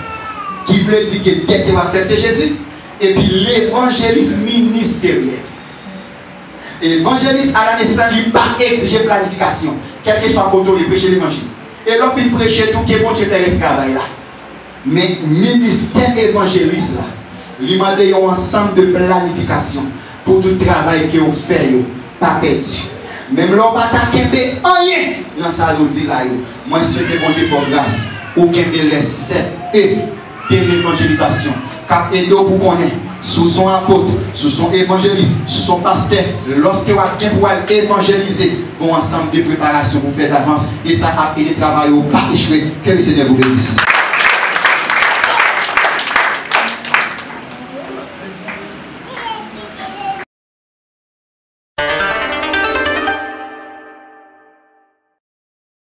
qui veut dire que quelqu'un va accepter Jésus. Et puis l'évangéliste ministériel. Évangéliste à la naissance, il ne pas exiger planification. Quel que soit le côté, il prêche l'évangile. Et lorsque il prêche tout, qui est bon, tu fais ce travail là. Mais ministère évangéliste là, il m'a dit un ensemble de planification pour tout le travail que vous faites, pas perdu. Même l'on va t'acquérir rien dans ça, nous dit là. Moi, je souhaite bon Dieu pour grâce. Ou qu'il les 7 et de l'évangélisation. Cap Edo pour connaître. Sous son apôtre, sous son évangéliste, sous son pasteur, lorsque vous avez pour évangéliser, bon ensemble de préparation pour faire d'avance, et ça a été travail au pas échoué. Que le Seigneur vous bénisse.